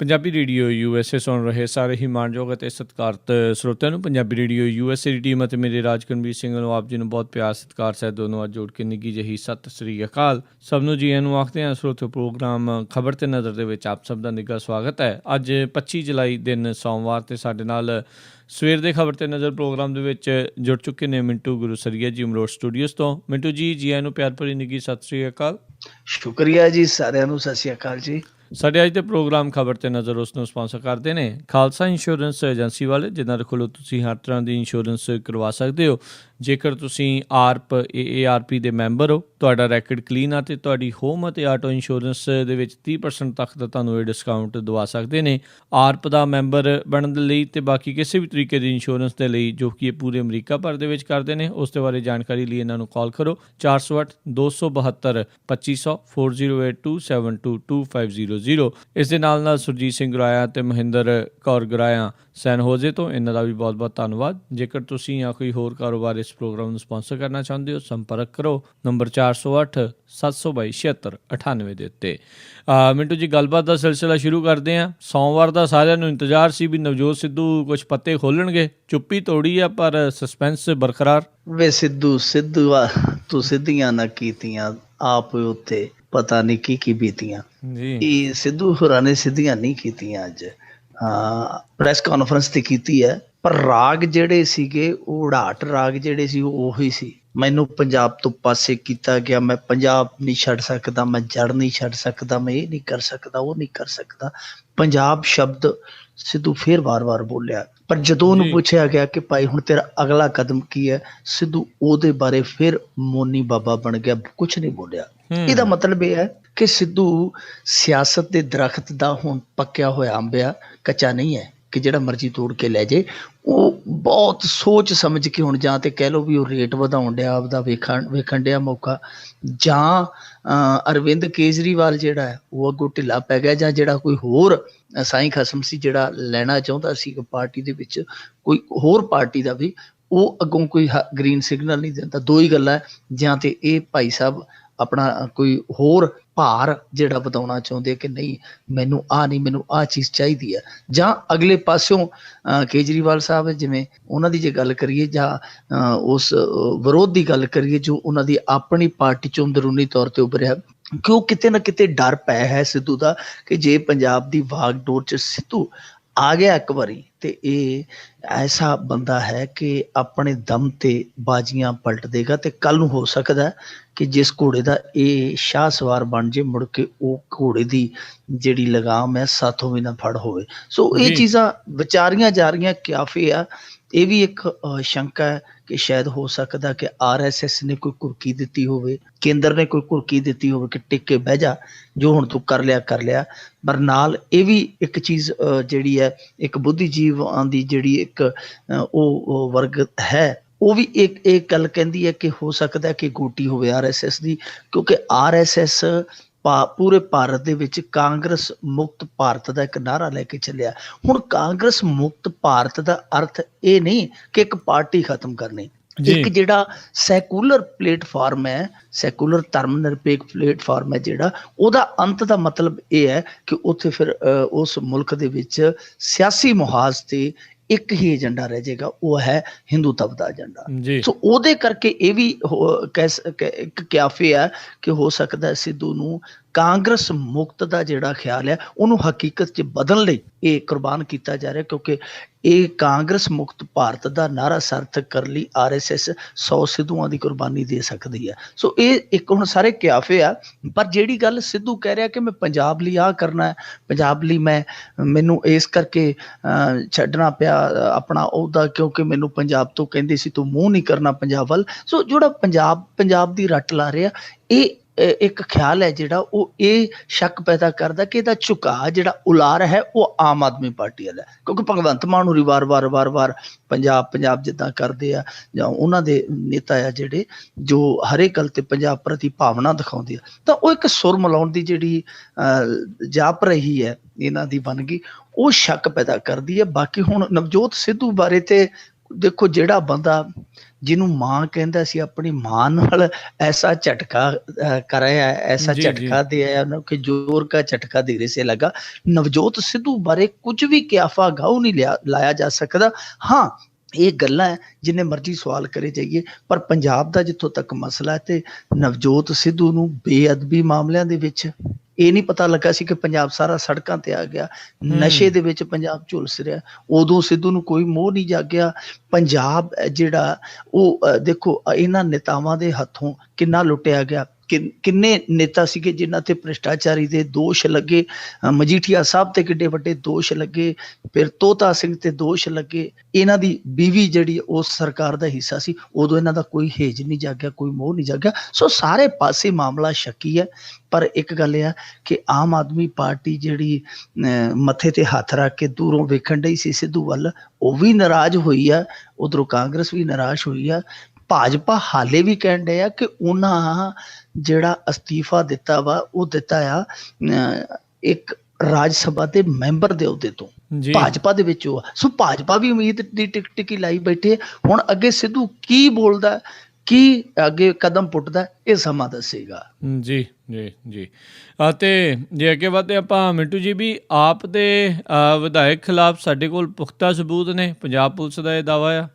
Punjabi radio USA ਸੁਣ ਰਹੇ ਸਾਰੇ ਹੀ ਮਾਣਯੋਗ ਅਤੇ ਸਤਿਕਾਰਤ ਸਰੋਤਿਆਂ ਨੂੰ ਪੰਜਾਬੀ ਰੇਡੀਓ USA ਦੀ ਟੀਮ ਅਤੇ ਮੇਰੇ ਰਾਜਕਨਵੀਰ ਸਿੰਘ ਨੂੰ ਆਪ ਜੀ ਨੂੰ ਬਹੁਤ ਪਿਆਰ ਸਤਿਕਾਰ ਸਹਿਤ ਦੋਨੋਂ ਅੱਜ ਜੋੜ ਕੇ ਨਿੱਘੀ ਜਿਹੀ ਸਤਿ ਸ੍ਰੀ ਅਕਾਲ। ਸਭ ਨੂੰ ਜੀ ਨੂੰ ਆਖਦੇ ਹਾਂ। ਸਰੋਤਿਓ, ਪ੍ਰੋਗਰਾਮ ਖਬਰ ਤੇ ਨਜ਼ਰ ਦੇ ਵਿੱਚ ਆਪ ਸਭ ਦਾ ਨਿੱਘਾ ਸਵਾਗਤ ਹੈ। ਅੱਜ 25 ਜੁਲਾਈ ਦਿਨ ਸੋਮਵਾਰ ਤੇ ਸਾਡੇ ਨਾਲ ਸਵੇਰ ਦੇ ਖਬਰ ਤੇ ਨਜ਼ਰ ਪ੍ਰੋਗਰਾਮ ਦੇ ਵਿੱਚ ਜੁੜ ਚੁੱਕੇ ਨੇ ਮਿੰਟੂ ਗੁਰੂਸਰੀਆ ਜੀ ਅਮਰੋਡ ਸਟੂਡੀਓਜ਼ ਤੋਂ। ਮਿੰਟੂ ਜੀ ਆਇਆਂ ਨੂੰ ਪਿਆਰ ਭਰੀ ਨਿੱਘੀ ਸਤਿ ਸ੍ਰੀ ਅਕਾਲ। ਸ਼ੁਕਰੀਆ ਜੀ, ਸਾਰਿਆਂ ਨੂੰ ਸਤਿ ਸ੍ਰੀ ਅਕਾਲ ਜੀ। ਸਾਡੇ ਅੱਜ ਦੇ ਪ੍ਰੋਗਰਾਮ ਖਬਰ ਤੇ ਨਜ਼ਰ ਉਸ ਨੂੰ ਸਪਾਂਸਰ ਕਰਦੇ ਨੇ ਖਾਲਸਾ ਇੰਸ਼ੋਰੈਂਸ ਏਜੰਸੀ ਵਾਲੇ, ਜਿਨ੍ਹਾਂ ਦੇ ਕੋਲੋਂ ਤੁਸੀਂ ਹਰ ਤਰ੍ਹਾਂ ਦੀ ਇੰਸ਼ੋਰੈਂਸ ਕਰਵਾ ਸਕਦੇ ਹੋ। ਜੇਕਰ ਤੁਸੀਂ AARP ਦੇ ਮੈਂਬਰ ਹੋ, ਤੁਹਾਡਾ ਰੈਕਡ ਕਲੀਨ ਆ ਅਤੇ ਤੁਹਾਡੀ ਹੋਮ ਅਤੇ ਆਟੋ ਇੰਸ਼ੋਰੈਂਸ ਦੇ ਵਿੱਚ 30% ਤੱਕ ਦਾ ਤੁਹਾਨੂੰ ਇਹ ਡਿਸਕਾਊਂਟ ਦਵਾ ਸਕਦੇ ਨੇ। ARP ਦਾ ਮੈਂਬਰ ਬਣਨ ਦੇ ਲਈ ਅਤੇ ਬਾਕੀ ਕਿਸੇ ਵੀ ਤਰੀਕੇ ਦੀ ਇੰਸ਼ੋਰੈਂਸ ਦੇ ਲਈ ਜੋ ਕਿ ਇਹ ਪੂਰੇ ਅਮਰੀਕਾ ਭਰ ਦੇ ਵਿੱਚ ਕਰਦੇ ਨੇ, ਉਸ ਦੇ ਬਾਰੇ ਜਾਣਕਾਰੀ ਲਈ ਇਹਨਾਂ ਨੂੰ ਕਾਲ ਕਰੋ 408-272-2500 4082722500। ਇਸ ਦੇ ਨਾਲ ਸੁਰਜੀਤ ਸਿੰਘ ਗੁਰਾਇਆ ਅਤੇ ਮਹਿੰਦਰ ਕੌਰ ਗੁਰਾਇਆ ਸੈਨ ਹੋਜ਼ੇ ਤੋਂ, ਇਹਨਾਂ ਦਾ ਵੀ ਬਹੁਤ ਬਹੁਤ ਧੰਨਵਾਦ। ਜੇਕਰ ਤੁਸੀਂ ਜਾਂ ਕੋਈ ਹੋਰ ਕਾਰੋਬਾਰ ਇਸ ਪ੍ਰੋਗਰਾਮ ਨੂੰ ਸਪਾਂਸਰ ਕਰਨਾ ਚਾਹੁੰਦੇ ਹੋ, ਸੰਪਰਕ ਕਰੋ ਨੰਬਰ 408-722-7698 ਦੇ ਉੱਤੇ। ਮਿੰਟੂ ਜੀ, ਗੱਲਬਾਤ ਦਾ ਸਿਲਸਿਲਾ ਸ਼ੁਰੂ ਕਰਦੇ ਹਾਂ। ਸੋਮਵਾਰ ਦਾ ਸਾਰਿਆਂ ਨੂੰ ਇੰਤਜ਼ਾਰ ਸੀ ਵੀ ਨਵਜੋਤ ਸਿੱਧੂ ਕੁਝ ਪੱਤੇ ਖੋਲਣਗੇ, ਚੁੱਪੀ ਤੋੜੀ ਆ ਪਰ ਸਸਪੈਂਸ ਬਰਕਰਾਰ। ਵੇ ਸਿੱਧੂ ਤੂੰ ਸਿੱਧੀਆਂ ਨਾ ਕੀਤੀਆਂ, ਆਪ ਉੱਤੇ ਪਤਾ ਨਹੀਂ ਕੀ ਬੀਤੀਆਂ ਜੀ। ਇਹ ਸਿੱਧੂ ਹੋਰਾਂ ਨੇ ਸਿੱਧੀਆਂ ਨਹੀਂ ਕੀਤੀਆਂ। ਅੱਜ ਪ੍ਰੈਸ ਕਾਨਫਰੰਸ ਤੇ ਕੀਤੀ ਹੈ, ਪਰ ਰਾਗ ਜਿਹੜੇ ਸੀਗੇ ਉਹ ਉੜਾਟ ਰਾਗ ਜਿਹੜੇ ਸੀ ਉਹ ਉਹੀ ਸੀ। ਮੈਨੂੰ ਪੰਜਾਬ ਤੋਂ ਪਾਸੇ ਕੀਤਾ ਗਿਆ, ਮੈਂ ਪੰਜਾਬ ਨਹੀਂ ਛੱਡ ਸਕਦਾ, ਮੈਂ ਜੜ ਨਹੀਂ ਛੱਡ ਸਕਦਾ, ਮੈਂ ਇਹ ਨਹੀਂ ਕਰ ਸਕਦਾ, ਉਹ ਨਹੀਂ ਕਰ ਸਕਦਾ। ਪੰਜਾਬ ਸ਼ਬਦ ਸਿੱਧੂ ਫਿਰ ਵਾਰ-ਵਾਰ ਬੋਲਿਆ, ਪਰ ਜਦੋਂ ਉਹਨੂੰ ਪੁੱਛਿਆ ਗਿਆ ਕਿ ਭਾਈ ਹੁਣ ਤੇਰਾ ਅਗਲਾ ਕਦਮ ਕੀ ਹੈ, ਸਿੱਧੂ ਉਹਦੇ ਬਾਰੇ ਫਿਰ ਮੋਨੀ ਬਾਬਾ ਬਣ ਗਿਆ, ਕੁਛ ਨਹੀਂ ਬੋਲਿਆ। ਇਹਦਾ ਮਤਲਬ ਇਹ ਹੈ ਕਿ ਸਿੱਧੂ ਸਿਆਸਤ ਦੇ ਦਰਖਤ ਦਾ ਹੁਣ ਪੱਕਿਆ ਹੋਇਆ ਅੰਬ ਆ, ਕੱਚਾ ਨਹੀਂ ਹੈ ਕਿ ਜਿਹੜਾ ਮਰਜ਼ੀ ਤੋੜ ਕੇ ਲੈ ਜੇ। ਉਹ ਬਹੁਤ ਸੋਚ ਸਮਝ ਕੇ ਹੁਣ ਜਾਂ ਤੇ ਕਹਿ ਲਓ ਵੀ ਉਹ ਰੇਟ ਵਧਾਉਣ ਡਿਆ ਆਪਦਾ, ਵੇਖਣ ਡਿਆ ਮੌਕਾ, ਜਾਂ ਅਰਵਿੰਦ ਕੇਜਰੀਵਾਲ ਜਿਹੜਾ ਹੈ ਉਹ ਅੱਗੋਂ ਢਿੱਲਾ ਪੈ ਗਿਆ, ਜਾਂ ਜਿਹੜਾ ਕੋਈ ਹੋਰ ਸਾਈਂ ਖਸਮ ਸੀ ਜਿਹੜਾ ਲੈਣਾ ਚਾਹੁੰਦਾ ਸੀ ਪਾਰਟੀ ਦੇ ਵਿੱਚ ਕੋਈ ਹੋਰ ਪਾਰਟੀ ਦਾ ਵੀ, ਉਹ ਅੱਗੋਂ ਕੋਈ ਗ੍ਰੀਨ ਸਿਗਨਲ ਨਹੀਂ ਦਿੰਦਾ। ਦੋ ਹੀ ਗੱਲਾਂ, ਜਾਂ ਤੇ ਇਹ ਭਾਈ ਸਾਹਿਬ ਆਪਣਾ ਕੋਈ ਹੋਰ ਭਾਰ ਜਿਹੜਾ ਵਧਾਉਣਾ ਚਾਹੁੰਦੇ ਕਿ ਨਹੀਂ ਮੈਨੂੰ ਮੈਨੂੰ ਆਹ ਚੀਜ਼ ਚਾਹੀਦੀ ਹੈ, ਜਾਂ ਅਗਲੇ ਪਾਸਿਓਂ ਕੇਜਰੀਵਾਲ ਸਾਹਿਬ ਜਿਵੇਂ ਉਹਨਾਂ ਦੀ ਜੇ ਗੱਲ ਕਰੀਏ, ਜਾਂ ਉਸ ਵਿਰੋਧ ਦੀ ਗੱਲ ਕਰੀਏ ਜੋ ਉਹਨਾਂ ਦੀ ਆਪਣੀ ਪਾਰਟੀ 'ਚੋਂ ਅੰਦਰੂਨੀ ਤੌਰ 'ਤੇ ਉੱਭਰਿਆ, ਕਿ ਉਹ ਕਿਤੇ ਨਾ ਕਿਤੇ ਡਰ ਪੈ ਹੈ ਸਿੱਧੂ ਦਾ ਕਿ ਜੇ ਪੰਜਾਬ ਦੀ ਵਾਗਡੋਰ 'ਚ ਸਿੱਧੂ ਆ ਗਿਆ ਇੱਕ ਵਾਰੀ ਤੇ ਇਹ ਐਸਾ ਬੰਦਾ ਹੈ ਕਿ ਆਪਣੇ ਦਮ ਤੇ ਬਾਜ਼ੀਆਂ ਪਲਟ ਦੇਗਾ, ਤੇ ਕੱਲ ਨੂੰ ਹੋ ਸਕਦਾ ਕਿ ਜਿਸ ਘੋੜੇ ਦਾ ਇਹ ਸ਼ਾਹ ਸਵਾਰ ਬਣ ਜੇ, ਮੁੜ ਕੇ ਉਹ ਘੋੜੇ ਦੀ ਜਿਹੜੀ ਲਗਾਮ ਹੈ ਸਾਥੋਂ ਵੀ ਨਾ ਫੜ ਹੋਵੇ। ਸੋ ਇਹ ਚੀਜ਼ਾਂ ਵਿਚਾਰੀਆਂ ਜਾ ਰਹੀਆਂ, ਕਿਆਫੇ ਆ। ਇਹ ਵੀ ਇੱਕ ਸ਼ੰਕਾ ਹੈ ਕਿ ਸ਼ਾਇਦ ਹੋ ਸਕਦਾ ਕਿ RSS ਨੇ ਕੋਈ ਘੁਰਕੀ ਦਿੱਤੀ ਹੋਵੇ, ਕੇਂਦਰ ਨੇ ਕੋਈ ਘੁਰਕੀ ਦਿੱਤੀ ਹੋਵੇ ਕਿ ਟਿਕ ਕੇ ਬਹਿ ਜਾ, ਜੋ ਹੁਣ ਤੂੰ ਕਰ ਲਿਆ। ਪਰ ਨਾਲ ਇਹ ਵੀ ਇੱਕ ਚੀਜ਼ ਜਿਹੜੀ ਹੈ, ਇੱਕ ਬੁੱਧੀਜੀਵਾਂ ਦੀ ਜਿਹੜੀ ਇੱਕ ਉਹ ਵਰਗ ਹੈ, ਉਹ ਵੀ ਇਹ ਗੱਲ ਕਹਿੰਦੀ ਹੈ ਕਿ ਹੋ ਸਕਦਾ ਕਿ ਗੋਟੀ ਹੋਵੇ RSS ਦੀ, ਕਿਉਂਕਿ RSS ਪੂਰੇ ਭਾਰਤ ਦੇ ਵਿੱਚ ਕਾਂਗਰਸ ਮੁਕਤ ਭਾਰਤ ਦਾ ਇੱਕ ਨਾਅਰਾ ਲੈ ਕੇ ਚੱਲਿਆ। ਹੁਣ ਕਾਂਗਰਸ ਮੁਕਤ ਭਾਰਤ ਦਾ ਅਰਥ ਇਹ ਨਹੀਂ ਕਿ ਇੱਕ ਪਾਰਟੀ ਖਤਮ ਕਰਨੀ, ਇੱਕ ਜਿਹੜਾ ਸੈਕੂਲਰ ਪਲੇਟਫਾਰਮ ਹੈ, ਸੈਕੂਲਰ ਧਰਮ ਨਿਰਪੇਖ ਪਲੇਟਫਾਰਮ ਹੈ ਜਿਹੜਾ, ਉਹਦਾ ਅੰਤ ਦਾ ਮਤਲਬ ਇਹ ਹੈ ਕਿ ਉੱਥੇ ਫਿਰ ਉਸ ਮੁਲਕ ਦੇ ਵਿੱਚ ਸਿਆਸੀ ਮੁਹਾਜ਼ ਤੇ ਇੱਕ ਹੀ ਏਜੰਡਾ ਰਹਿ ਜਾਏਗਾ, ਉਹ ਹੈ ਹਿੰਦੂਤਵ ਦਾ ਏਜੰਡਾ। ਸੋ ਉਹਦੇ ਕਰਕੇ ਇਹ ਵੀ ਇੱਕ ਕਿਆਫੇ ਹੈ ਕਿ ਹੋ ਸਕਦਾ ਸਿੱਧੂ ਨੂੰ ਕਾਂਗਰਸ ਮੁਕਤ ਦਾ ਜਿਹੜਾ ਖਿਆਲ ਹੈ ਉਹਨੂੰ ਹਕੀਕਤ 'ਚ ਬਦਲਣ ਲਈ ਇਹ ਕੁਰਬਾਨ ਕੀਤਾ ਜਾ ਰਿਹਾ, ਕਿਉਂਕਿ ਇਹ ਕਾਂਗਰਸ ਮੁਕਤ ਭਾਰਤ ਦਾ ਨਾਅਰਾ ਸਾਰਥਕ ਕਰਨ ਲਈ RSS 100 ਸਿੱਧੂਆਂ ਦੀ ਕੁਰਬਾਨੀ ਦੇ ਸਕਦੀ ਹੈ। ਸੋ ਇਹ ਇੱਕ ਹੁਣ ਸਾਰੇ ਕਿਆਫੇ ਆ। ਪਰ ਜਿਹੜੀ ਗੱਲ ਸਿੱਧੂ ਕਹਿ ਰਿਹਾ ਕਿ ਮੈਂ ਪੰਜਾਬ ਲਈ ਆਹ ਕਰਨਾ ਹੈ, ਪੰਜਾਬ ਲਈ ਮੈਨੂੰ ਇਸ ਕਰਕੇ ਛੱਡਣਾ ਪਿਆ ਆਪਣਾ ਅਹੁਦਾ ਕਿਉਂਕਿ ਮੈਨੂੰ ਪੰਜਾਬ ਤੋਂ ਕਹਿੰਦੇ ਸੀ ਤੂੰ ਮੂੰਹ ਨਹੀਂ ਕਰਨਾ ਪੰਜਾਬ ਵੱਲ। ਸੋ ਜਿਹੜਾ ਪੰਜਾਬ ਦੀ ਰੱਟ ਲਾ ਰਿਹਾ, ਇਹ ਇੱਕ ਖਿਆਲ ਹੈ ਜਿਹੜਾ ਉਹ ਇਹ ਸ਼ੱਕ ਪੈਦਾ ਕਰਦਾ ਕਿ ਇਹਦਾ ਝੁਕਾਅ ਜਿਹੜਾ ਉਲਾਰ ਹੈ ਉਹ ਆਮ ਆਦਮੀ ਪਾਰਟੀ ਵਾਲਾ, ਕਿਉਂਕਿ ਭਗਵੰਤ ਮਾਨ ਹੋਰੀ ਵਾਰ-ਵਾਰ ਪੰਜਾਬ ਜਿੱਦਾਂ ਕਰਦੇ ਆ, ਜਾਂ ਉਹਨਾਂ ਦੇ ਨੇਤਾ ਆ ਜਿਹੜੇ ਜੋ ਹਰੇਕ ਗੱਲ ਤੇ ਪੰਜਾਬ ਪ੍ਰਤੀ ਭਾਵਨਾ ਦਿਖਾਉਂਦੇ ਆ, ਤਾਂ ਉਹ ਇੱਕ ਸੁਰ ਮਿਲਾਉਣ ਦੀ ਜਿਹੜੀ ਜਾਪ ਰਹੀ ਹੈ ਇਹਨਾਂ ਦੀ ਬਣ ਗਈ, ਉਹ ਸ਼ੱਕ ਪੈਦਾ ਕਰਦੀ ਹੈ। ਬਾਕੀ ਹੁਣ ਨਵਜੋਤ ਸਿੱਧੂ ਬਾਰੇ ਤੇ ਦੇਖੋ ਜਿਹੜਾ ਬੰਦਾ ਜਿਹਨੂੰ ਮਾਂ ਕਹਿੰਦਾ ਸੀ, ਆਪਣੀ ਮਾਂ ਨਾਲ ਐਸਾ ਝਟਕਾ ਕਰਾਇਆ, ਐਸਾ ਝਟਕਾ ਦਿਆ ਕਿ ਜ਼ੋਰ का झटका धीरे से लगा। ਨਵਜੋਤ ਸਿੱਧੂ ਬਾਰੇ ਕੁਝ ਵੀ ਕਿਆਫਾ ਗਾਉ ਨਹੀਂ ਲਾਇਆ ਜਾ ਸਕਦਾ। ਹਾਂ, ਇਹ ਗੱਲਾਂ ਜਿੰਨੇ ਮਰਜ਼ੀ ਸਵਾਲ ਕਰੇ ਜਾਈਏ, ਪਰ ਪੰਜਾਬ ਦਾ ਜਿੱਥੋਂ ਤੱਕ ਮਸਲਾ ਹੈ ਤੇ ਨਵਜੋਤ ਸਿੱਧੂ ਨੂੰ ਬੇਅਦਬੀ ਮਾਮਲਿਆਂ ਦੇ ਵਿੱਚ ਇਹ ਨਹੀਂ ਪਤਾ ਲੱਗਾ ਸੀ ਕਿ ਪੰਜਾਬ ਸਾਰਾ ਸੜਕਾਂ ਤੇ ਆ ਗਿਆ, ਨਸ਼ੇ ਦੇ ਵਿੱਚ ਪੰਜਾਬ ਝੁਲਸ ਰਿਹਾ, ਉਦੋਂ ਸਿੱਧੂ ਨੂੰ ਕੋਈ ਮੋਹ ਨਹੀਂ ਜਾਗਿਆ। ਪੰਜਾਬ ਜਿਹੜਾ ਉਹ ਦੇਖੋ ਇਹਨਾਂ ਨੇਤਾਵਾਂ ਦੇ ਹੱਥੋਂ ਕਿੰਨਾ ਲੁੱਟਿਆ ਗਿਆ, ਕਿੰਨੇ ਨੇਤਾ ਸੀਗੇ ਜਿਨ੍ਹਾਂ ਤੇ ਭ੍ਰਿਸ਼ਟਾਚਾਰੀ ਦੇ ਦੋਸ਼ ਲੱਗੇ, ਮਜੀਠੀਆ ਸਾਹਿਬ ਤੇ ਕਿੱਡੇ ਵੱਡੇ ਦੋਸ਼ ਲੱਗੇ, ਫਿਰ ਤੋਤਾ ਸਿੰਘ ਤੇ ਦੋਸ਼ ਲੱਗੇ। ਇਹਨਾਂ ਦੀ ਬੀਵੀ ਜਿਹੜੀ ਉਸ ਸਰਕਾਰ ਦਾ ਹਿੱਸਾ ਸੀ, ਉਦੋਂ ਇਹਨਾਂ ਦਾ ਕੋਈ ਹੇਜ ਨਹੀਂ ਜਾਗਿਆ, ਕੋਈ ਮੋਹ ਨਹੀਂ ਜਾਗਿਆ। ਸੋ ਸਾਰੇ ਪਾਸੇ ਮਾਮਲਾ ਸ਼ੱਕੀ ਹੈ। ਪਰ ਇੱਕ ਗੱਲ ਇਹ ਆ ਕਿ ਆਮ ਆਦਮੀ ਪਾਰਟੀ ਜਿਹੜੀ ਮੱਥੇ ਤੇ ਹੱਥ ਰੱਖ ਕੇ ਦੂਰੋਂ ਵੇਖਣ ਡਈ ਸੀ ਸਿੱਧੂ ਵੱਲ, ਉਹ ਵੀ ਨਾਰਾਜ਼ ਹੋਈ ਆ, ਉਧਰੋਂ ਕਾਂਗਰਸ ਵੀ ਨਾਰਾਜ਼ ਹੋਈ ਆ। ਭਾਜਪਾ ਹਾਲੇ ਵੀ ਕਹਿਣ ਡਏ ਆ ਕਿ ਉਹਨਾਂ ਜਿਹੜਾ ਅਸਤੀਫਾ ਦਿੱਤਾ ਵਾ, ਉਹ ਦਿੱਤਾ ਆ ਇੱਕ ਰਾਜ ਸਭਾ ਦੇ ਮੈਂਬਰ ਦੇ ਅਹੁਦੇ ਤੋਂ, ਭਾਜਪਾ ਦੇ ਵਿੱਚ ਉਹ। ਸੋ ਭਾਜਪਾ ਵੀ ਉਮੀਦ ਦੀ ਟਿਕੀ ਲਾਈ ਬੈਠੇ। ਹੁਣ ਅੱਗੇ ਸਿੱਧੂ ਕੀ ਬੋਲਦਾ, ਕੀ ਅੱਗੇ ਕਦਮ ਪੁੱਟਦਾ, ਇਹ ਸਮਾਂ ਦੱਸੇਗਾ। ਜੀ ਜੀ ਜੀ। ਅਤੇ ਜੇ ਅੱਗੇ ਵਧਦੇ ਆਪਾਂ ਮਿੰਟੂ ਜੀ, ਵੀ ਆਪ ਦੇ ਵਿਧਾਇਕ ਖਿਲਾਫ ਸਾਡੇ ਕੋਲ ਪੁਖਤਾ ਸਬੂਤ ਨੇ, ਪੰਜਾਬ ਪੁਲਿਸ ਦਾ ਇਹ ਦਾਵਾ ਆ।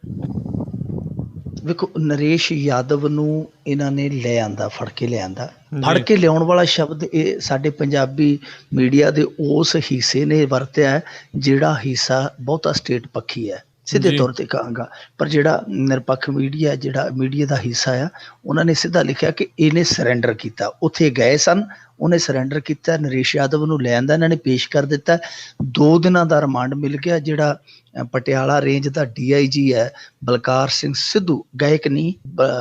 ਵੇਖੋ, ਨਰੇਸ਼ ਯਾਦਵ ਨੂੰ ਇਹਨਾਂ ਨੇ ਲੈ ਆਂਦਾ, ਫੜ ਕੇ ਲਿਆਂਦਾ। ਫੜ ਕੇ ਲਿਆਉਣ ਵਾਲਾ ਸ਼ਬਦ ਇਹ ਸਾਡੇ ਪੰਜਾਬੀ ਮੀਡੀਆ ਦੇ ਉਸ ਹਿੱਸੇ ਨੇ ਵਰਤਿਆ ਜਿਹੜਾ ਹਿੱਸਾ ਬਹੁਤਾ ਸਟੇਟ ਪੱਖੀ ਹੈ, ਸਿੱਧੇ ਤੌਰ ਤੇ ਕਹਾਂਗਾ। ਪਰ ਜਿਹੜਾ ਨਿਰਪੱਖ ਮੀਡੀਆ, ਜਿਹੜਾ ਮੀਡੀਆ ਦਾ ਹਿੱਸਾ ਆ, ਉਹਨਾਂ ਨੇ ਸਿੱਧਾ ਲਿਖਿਆ ਕਿ ਇਹਨੇ ਸਰੈਂਡਰ ਕੀਤਾ। ਉੱਥੇ ਗਏ ਸਨ, ਉਹਨੇ ਸਰੈਂਡਰ ਕੀਤਾ, ਨਰੇਸ਼ ਯਾਦਵ ਨੂੰ ਲੈ ਆਂਦਾ, ਇਹਨਾਂ ਨੇ ਪੇਸ਼ ਕਰ ਦਿੱਤਾ। 2 ਦਿਨਾਂ ਦਾ ਰਿਮਾਂਡ ਮਿਲ ਗਿਆ। ਜਿਹੜਾ ਪਟਿਆਲਾ ਰੇਂਜ ਦਾ DIG ਹੈ ਬਲਕਾਰ ਸਿੰਘ ਸਿੱਧੂ, ਗਾਇਕ ਨਹੀਂ,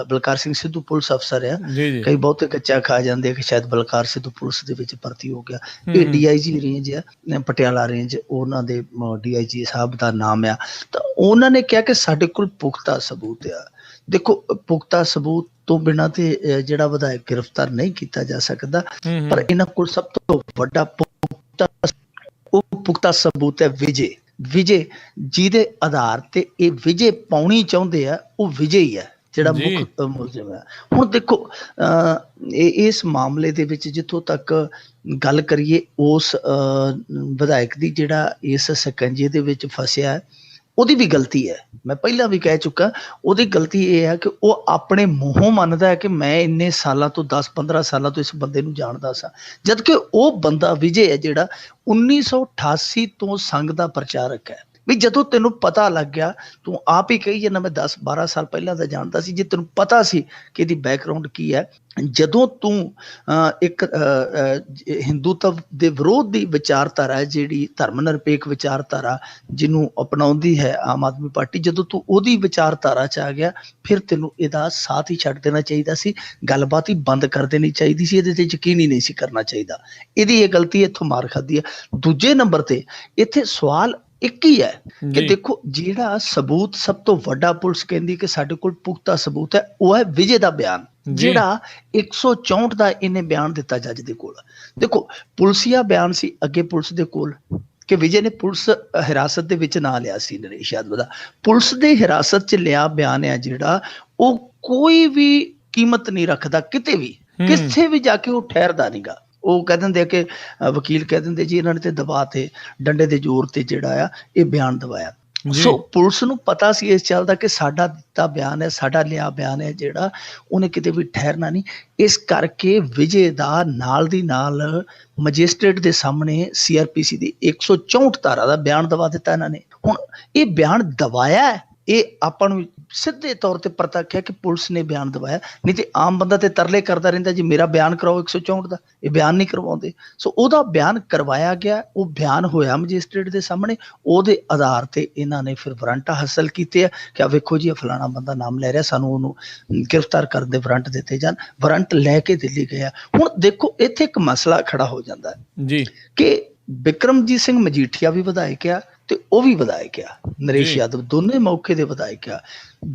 ਬਲਕਾਰ ਸਿੰਘ ਸਿੱਧੂ ਪੁਲਿਸ ਅਫਸਰ ਆ। ਕਈ ਬਹੁਤੇ ਕੱਚਾ ਖਾ ਜਾਂਦੇ ਆ ਕਿ ਸ਼ਾਇਦ ਬਲਕਾਰ ਸਿੱਧੂ ਪੁਲਿਸ ਦੇ ਵਿੱਚ ਭਰਤੀ ਹੋ ਗਿਆ। ਇਹ DIG ਰੇਂਜ ਆ, ਪਟਿਆਲਾ ਰੇਂਜ, ਉਹਨਾਂ ਦੇ DIG ਸਾਹਿਬ ਦਾ ਨਾਮ ਆ। ਤਾਂ ਉਹਨਾਂ ਨੇ ਕਿਹਾ ਕਿ ਸਾਡੇ ਕੋਲ ਪੁਖਤਾ ਸਬੂਤ ਆ। ਦੇਖੋ, ਪੁਖਤਾ ਸਬੂਤ ਤੋਂ ਬਿਨਾਂ ਤੇ ਜਿਹੜਾ ਵਿਧਾਇਕ ਗ੍ਰਿਫਤਾਰ ਨਹੀਂ ਕੀਤਾ ਜਾ ਸਕਦਾ, ਪਰ ਇਹਨਾਂ ਕੋਲ ਸਭ ਤੋਂ ਵੱਡਾ ਪੁਖਤਾ ਸਬੂਤ ਹੈ ਵਿਜੇ, ਜਿਹਦੇ ਆਧਾਰ ਤੇ ਇਹ ਵਿਜੇ ਪਾਉਣੀ ਚਾਹੁੰਦੇ ਆ। ਉਹ ਵਿਜੇ ਹੀ ਹੈ ਜਿਹੜਾ ਮੁੱਖ ਮੁਲਜ਼ਮ ਹੈ। ਹੁਣ ਦੇਖੋ, ਇਸ ਮਾਮਲੇ ਦੇ ਵਿੱਚ ਜਿੱਥੋਂ ਤੱਕ ਗੱਲ ਕਰੀਏ, ਉਸ ਵਿਧਾਇਕ ਦੀ ਜਿਹੜਾ ਇਸ ਸਕੰਜੇ ਦੇ ਵਿੱਚ ਫਸਿਆ, ਉਹਦੀ ਵੀ ਗਲਤੀ ਹੈ। ਮੈਂ ਪਹਿਲਾਂ ਵੀ ਕਹਿ ਚੁੱਕਾ, ਉਹਦੀ ਗਲਤੀ ਇਹ ਹੈ ਕਿ ਉਹ ਆਪਣੇ ਮੂੰਹੋਂ ਮੰਨਦਾ ਹੈ ਕਿ ਮੈਂ ਇੰਨੇ ਸਾਲਾਂ ਤੋਂ 10-15 ਸਾਲਾਂ ਤੋਂ ਇਸ ਬੰਦੇ ਨੂੰ ਜਾਣਦਾ ਸਾਂ, ਜਦਕਿ ਉਹ ਬੰਦਾ ਵਿਜੇ ਹੈ ਜਿਹੜਾ 1988 ਤੋਂ ਸੰਘ ਦਾ ਪ੍ਰਚਾਰਕ ਹੈ। ਵੀ ਜਦੋਂ ਤੈਨੂੰ ਪਤਾ ਲੱਗ ਗਿਆ, ਤੂੰ ਆਪ ਹੀ ਕਹੀ ਜਾਂਦਾ ਮੈਂ 10-12 ਸਾਲ ਪਹਿਲਾਂ ਦਾ ਜਾਣਦਾ ਸੀ, ਜੇ ਤੈਨੂੰ ਪਤਾ ਸੀ ਕਿ ਇਹਦੀ ਬੈਕਗਰਾਉਂਡ ਕੀ ਹੈ, ਜਦੋਂ ਤੂੰ ਇੱਕ ਹਿੰਦੂਤਵ ਦੇ ਵਿਰੋਧ ਦੀ ਵਿਚਾਰਧਾਰਾ ਹੈ, ਜਿਹੜੀ ਧਰਮ ਨਿਰਪੇਖ ਵਿਚਾਰਧਾਰਾ ਜਿਹਨੂੰ ਅਪਣਾਉਂਦੀ ਹੈ ਆਮ ਆਦਮੀ ਪਾਰਟੀ, ਜਦੋਂ ਤੂੰ ਉਹਦੀ ਵਿਚਾਰਧਾਰਾ 'ਚ ਆ ਗਿਆ, ਫਿਰ ਤੈਨੂੰ ਇਹਦਾ ਸਾਥ ਹੀ ਛੱਡ ਦੇਣਾ ਚਾਹੀਦਾ ਸੀ, ਗੱਲਬਾਤ ਹੀ ਬੰਦ ਕਰ ਦੇਣੀ ਚਾਹੀਦੀ ਸੀ, ਇਹਦੇ 'ਤੇ ਯਕੀਨ ਹੀ ਨਹੀਂ ਸੀ ਕਰਨਾ ਚਾਹੀਦਾ। ਇਹਦੀ ਇਹ ਗਲਤੀ ਇੱਥੋਂ ਮਾਰ ਖਾਧੀ ਹੈ। ਦੂਜੇ ਨੰਬਰ 'ਤੇ ਇੱਥੇ ਸਵਾਲ ਇੱਕ ਹੀ ਹੈ ਕਿ ਦੇਖੋ, ਜਿਹੜਾ ਸਬੂਤ ਸਭ ਤੋਂ ਵੱਡਾ ਪੁਲਿਸ ਕਹਿੰਦੀ ਕਿ ਸਾਡੇ ਕੋਲ ਪੁਖਤਾ ਸਬੂਤ ਹੈ, ਉਹ ਹੈ ਵਿਜੇ ਦਾ ਬਿਆਨ, ਜਿਹੜਾ 164 ਦਾ ਇਹਨੇ ਬਿਆਨ ਦਿੱਤਾ ਜੱਜ ਦੇ ਕੋਲ। ਦੇਖੋ, ਪੁਲਸੀਆ ਬਿਆਨ ਸੀ ਅੱਗੇ ਪੁਲਿਸ ਦੇ ਕੋਲ ਕਿ ਵਿਜੇ ਨੇ ਪੁਲਿਸ ਹਿਰਾਸਤ ਦੇ ਵਿੱਚ ਨਾ ਲਿਆ ਸੀ ਨਰੇਸ਼ ਯਾਦਵ ਦਾ। ਪੁਲਿਸ ਦੇ ਹਿਰਾਸਤ 'ਚ ਲਿਆ ਬਿਆਨ ਹੈ ਜਿਹੜਾ, ਉਹ ਕੋਈ ਵੀ ਕੀਮਤ ਨਹੀਂ ਰੱਖਦਾ ਕਿਤੇ ਵੀ, ਕਿਸੇ ਵੀ ਜਾ ਕੇ ਉਹ ਠਹਿਰਦਾ ਨਹੀਂਗਾ। ਉਹ ਕਹਿ ਦਿੰਦੇ ਆ ਕਿ ਵਕੀਲ ਕਹਿ ਦਿੰਦੇ ਜੀ ਇਹਨਾਂ ਨੇ ਤੇ ਦਬਾ ਤੇ ਡੰਡੇ ਦੇ ਜ਼ੋਰ ਤੇ ਜਿਹੜਾ ਆ ਇਹ ਬਿਆਨ ਦਵਾਇਆ। ਸੋ ਪੁਲਿਸ ਨੂੰ ਪਤਾ ਸੀ ਇਸ ਚੱਲਦਾ ਕਿ ਸਾਡਾ ਦਿੱਤਾ ਬਿਆਨ ਹੈ, ਸਾਡਾ ਲਿਆ ਬਿਆਨ ਹੈ ਜਿਹੜਾ, ਉਹਨੇ ਕਿਤੇ ਵੀ ਠਹਿਰਨਾ ਨਹੀਂ। ਇਸ ਕਰਕੇ ਵਿਜੇ ਦਾ ਨਾਲ ਦੀ ਨਾਲ ਮੈਜਿਸਟ੍ਰੇਟ ਦੇ ਸਾਹਮਣੇ CRPC ਦੀ 164 ਧਾਰਾ ਦਾ ਬਿਆਨ ਦਵਾ ਦਿੱਤਾ ਇਹਨਾਂ ਨੇ। ਹੁਣ ਇਹ ਬਿਆਨ ਦਵਾਇਆ ਹੈ, ਇਹ ਆਪਾਂ ਨੂੰ ਸਿੱਧੇ ਤੌਰ ਤੇ ਪ੍ਰਤੱਖ ਹੈ ਕਿ ਪੁਲਿਸ ਨੇ ਬਿਆਨ ਦਵਾਇਆ। ਨਹੀਂ ਤੇ ਆਮ ਬੰਦਾ ਤੇ ਤਰਲੇ ਕਰਦਾ ਰਹਿੰਦਾ ਜੀ ਮੇਰਾ ਬਿਆਨ ਕਰਾਓ 164 ਦਾ, ਇਹ ਬਿਆਨ ਨਹੀਂ ਕਰਵਾਉਂਦੇ। ਸੋ ਉਹਦਾ ਬਿਆਨ ਕਰਵਾਇਆ ਗਿਆ, ਉਹ ਬਿਆਨ ਹੋਇਆ ਮੈਜਿਸਟ੍ਰੇਟ ਦੇ ਸਾਹਮਣੇ, ਉਹਦੇ ਆਧਾਰ ਤੇ ਇਹਨਾਂ ਨੇ ਫਿਰ ਵਾਰੰਟ ਹਾਸਲ ਕੀਤੇ ਆ ਕਿ ਆ ਵੇਖੋ ਜੀ ਫਲਾਣਾ ਬੰਦਾ ਨਾਮ ਲੈ ਰਿਹਾ, ਸਾਨੂੰ ਉਹਨੂੰ ਗ੍ਰਿਫਤਾਰ ਕਰਨ ਦੇ ਵਾਰੰਟ ਦਿੱਤੇ ਜਾਣ। ਵਾਰੰਟ ਲੈ ਕੇ ਦਿੱਲੀ ਗਿਆ। ਹੁਣ ਦੇਖੋ, ਇੱਥੇ ਇੱਕ ਮਸਲਾ ਖੜਾ ਹੋ ਜਾਂਦਾ ਹੈ ਜੀ ਕਿ ਬਿਕਰਮਜੀਤ ਸਿੰਘ ਮਜੀਠੀਆ ਵੀ ਵਿਧਾਇਕ ਆ ਤੇ ਉਹ ਵੀ ਵਿਧਾਇਕ ਆ, ਨਰੇਸ਼ ਯਾਦਵ ਦੋਨੇ ਮੌਕੇ ਦੇ ਵਿਧਾਇਕ ਆ।